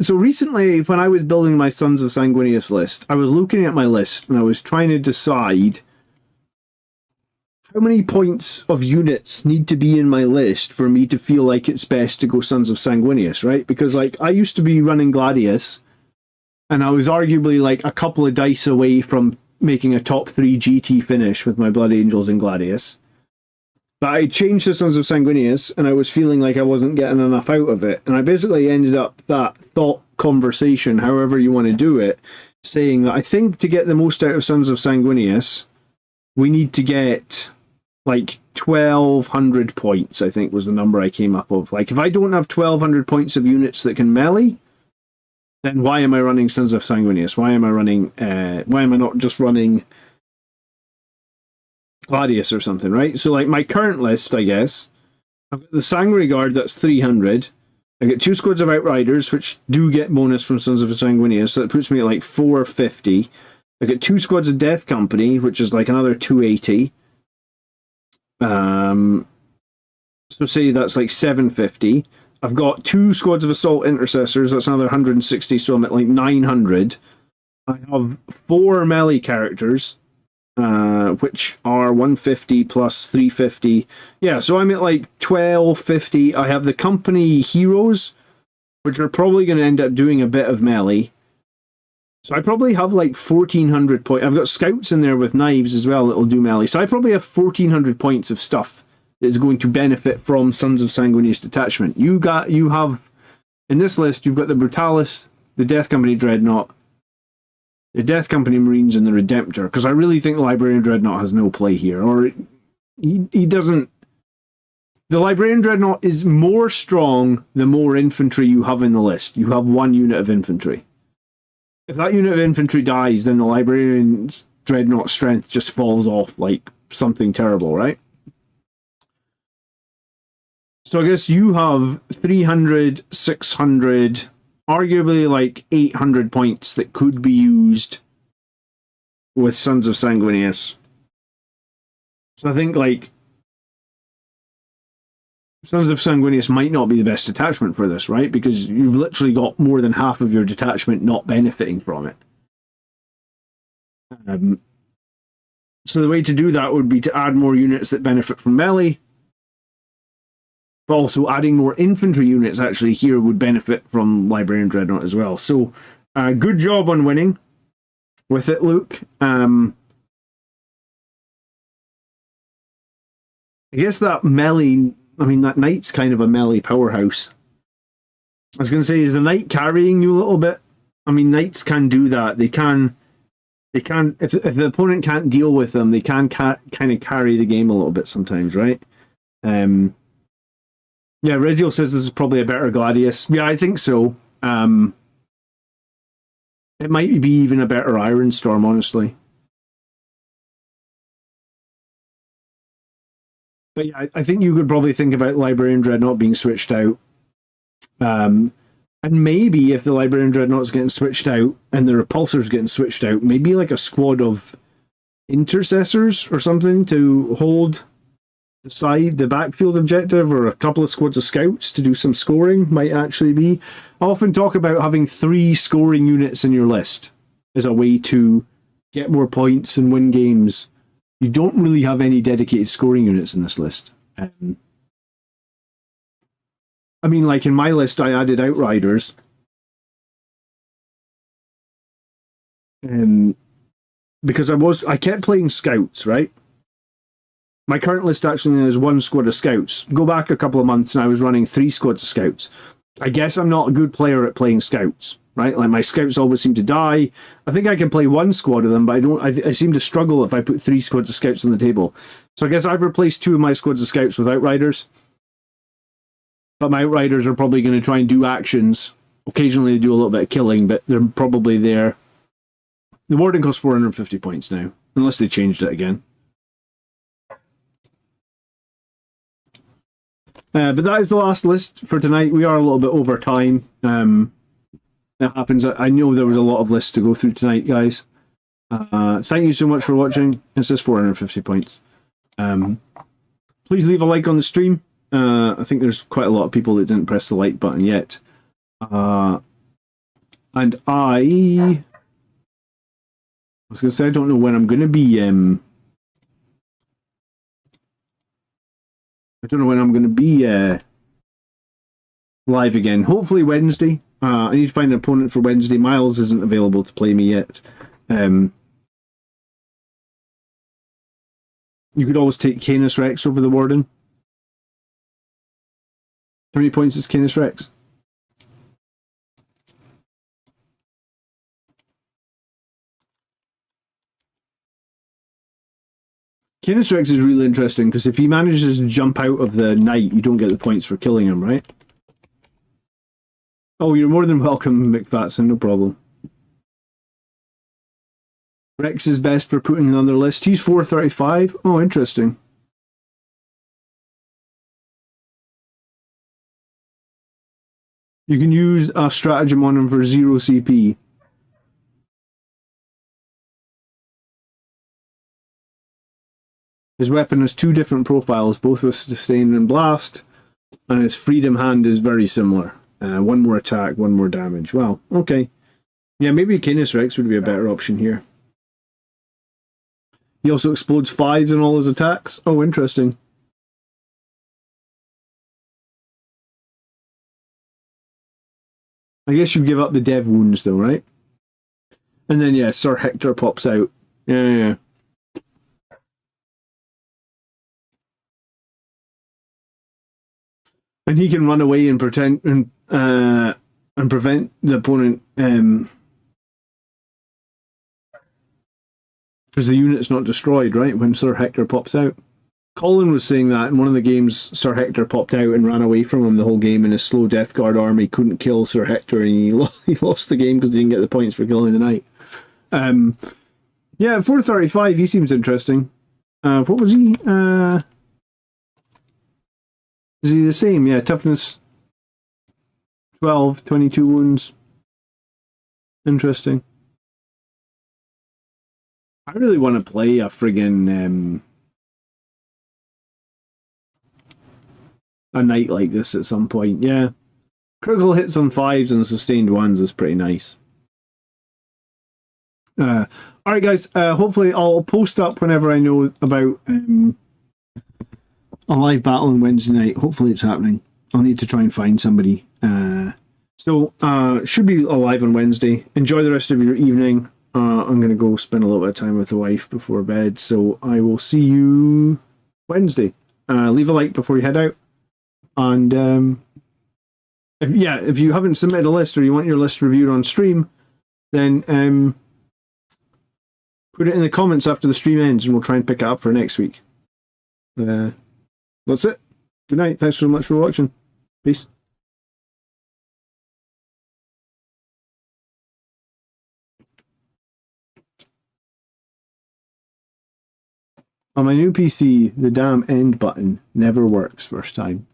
So recently, when I was building my Sons of Sanguinius list, I was looking at my list and I was trying to decide how many points of units need to be in my list for me to feel like it's best to go Sons of Sanguinius, right? Because, like, I used to be running Gladius, and I was arguably, like, a couple of dice away from making a top 3 GT finish with my Blood Angels in Gladius. But I changed to Sons of Sanguinius, and I was feeling like I wasn't getting enough out of it. And I basically ended up that thought conversation, however you want to do it, saying that I think to get the most out of Sons of Sanguinius, we need to get like 1,200 points, I think was the number I came up with. Like, if I don't have 1,200 points of units that can melee, then why am I running Sons of Sanguinius? Why am I not just running Gladius or something, right? So, like, my current list, I guess, I've got the Sangre Guard, that's 300. I get 2 squads of Outriders, which do get bonus from Sons of Sanguinius, so that puts me at like 450. I get 2 squads of Death Company, which is like another 280. So say that's like 750. I've got 2 squads of Assault Intercessors, that's another 160, so I'm at like 900. I have 4 melee characters, which are 150 plus 350. Yeah, so I'm at like 1250. I have the company heroes, which are probably going to end up doing a bit of melee. So I probably have like 1,400 points. I've got scouts in there with knives as well that'll do melee. So I probably have 1,400 points of stuff that is going to benefit from Sons of Sanguinius detachment. You have in this list, you've got the Brutalis, the Death Company Dreadnought, the Death Company Marines, and the Redemptor. Because I really think the Librarian Dreadnought has no play here, or he doesn't. The Librarian Dreadnought is more strong the more infantry you have in the list. You have 1 unit of infantry. If that unit of infantry dies, then the Librarian's Dreadnought strength just falls off like something terrible, right? So I guess you have 300, 600, arguably like 800 points that could be used with Sons of Sanguinius. So I think like Sons of Sanguinius might not be the best detachment for this, right? Because you've literally got more than half of your detachment not benefiting from it. So the way to do that would be to add more units that benefit from melee, but also adding more infantry units actually here would benefit from Librarian Dreadnought as well. So good job on winning with it, Luke. I guess that melee... I mean, that knight's kind of a melee powerhouse. I was going to say, is the knight carrying you a little bit? I mean, knights can do that. They can, if the opponent can't deal with them, they can kind of carry the game a little bit sometimes, right? Yeah, Reziel says this is probably a better Gladius. Yeah, I think so. It might be even a better Iron Storm, honestly. But yeah, I think you could probably think about Librarian Dreadnought being switched out. And maybe if the Librarian Dreadnought's getting switched out and the Repulsor's getting switched out, maybe like a squad of Intercessors or something to hold the backfield objective, or a couple of squads of Scouts to do some scoring might actually be. I often talk about having 3 scoring units in your list as a way to get more points and win games. You don't really have any dedicated scoring units in this list. I mean, like in my list, I added Outriders. Because I kept playing Scouts, right? My current list actually has 1 squad of Scouts. Go back a couple of months and I was running 3 squads of Scouts. I guess I'm not a good player at playing Scouts, right? Like my Scouts always seem to die. I think I can play 1 squad of them, but I seem to struggle if I put 3 squads of Scouts on the table. So I guess I've replaced 2 of my squads of Scouts with Outriders. But my Outriders are probably going to try and do actions. Occasionally they do a little bit of killing, but they're probably there. The Warden costs 450 points now, unless they changed it again. But that is the last list for tonight. We are a little bit over time. that happens. I know there was a lot of lists to go through tonight, guys. Thank you so much for watching. It says 450 points. Please leave a like on the stream. I think there's quite a lot of people that didn't press the like button yet. And I was going to say, I don't know when I'm going to be... I don't know when I'm going to be live again. Hopefully Wednesday. I need to find an opponent for Wednesday. Miles isn't available to play me yet. You could always take Canis Rex over the Warden. How many points is Canis Rex? Canis Rex is really interesting because if he manages to jump out of the knight, you don't get the points for killing him, right? Oh, you're more than welcome, McFatson, no problem. Rex is best for putting another list. He's 435. Oh, interesting. You can use a stratagem on him for 0 CP. His weapon has 2 different profiles, both with sustain and blast, and his freedom hand is very similar. 1 more attack, 1 more damage. Well, okay. Yeah, maybe Canis Rex would be a better option here. He also explodes 5s in all his attacks. Oh, interesting. I guess you give up the dev wounds though, right? And then, yeah, Sir Hector pops out. Yeah. And he can run away and pretend and prevent the opponent because the unit's not destroyed, right? When Sir Hector pops out. Colin was saying that in one of the games, Sir Hector popped out and ran away from him the whole game, and his slow Death Guard army couldn't kill Sir Hector, and he lost the game because he didn't get the points for killing the knight. Yeah, 435, he seems interesting. What was he? Is he the same? Yeah, toughness 12, 22 wounds. Interesting. I really want to play a friggin' a knight like this at some point. Yeah, critical hits on 5s and sustained 1s is pretty nice. All right, guys. Hopefully, I'll post up whenever I know about a live battle on Wednesday night. Hopefully, it's happening. I'll need to try and find somebody. So should be alive on Wednesday. Enjoy the rest of your evening. I'm going to go spend a little bit of time with the wife before bed. So I will see you Wednesday. Leave a like before you head out. And if you haven't submitted a list or you want your list reviewed on stream, then put it in the comments after the stream ends and we'll try and pick it up for next week. That's it. Good night. Thanks so much for watching. Peace. On my new PC, the damn end button never works first time.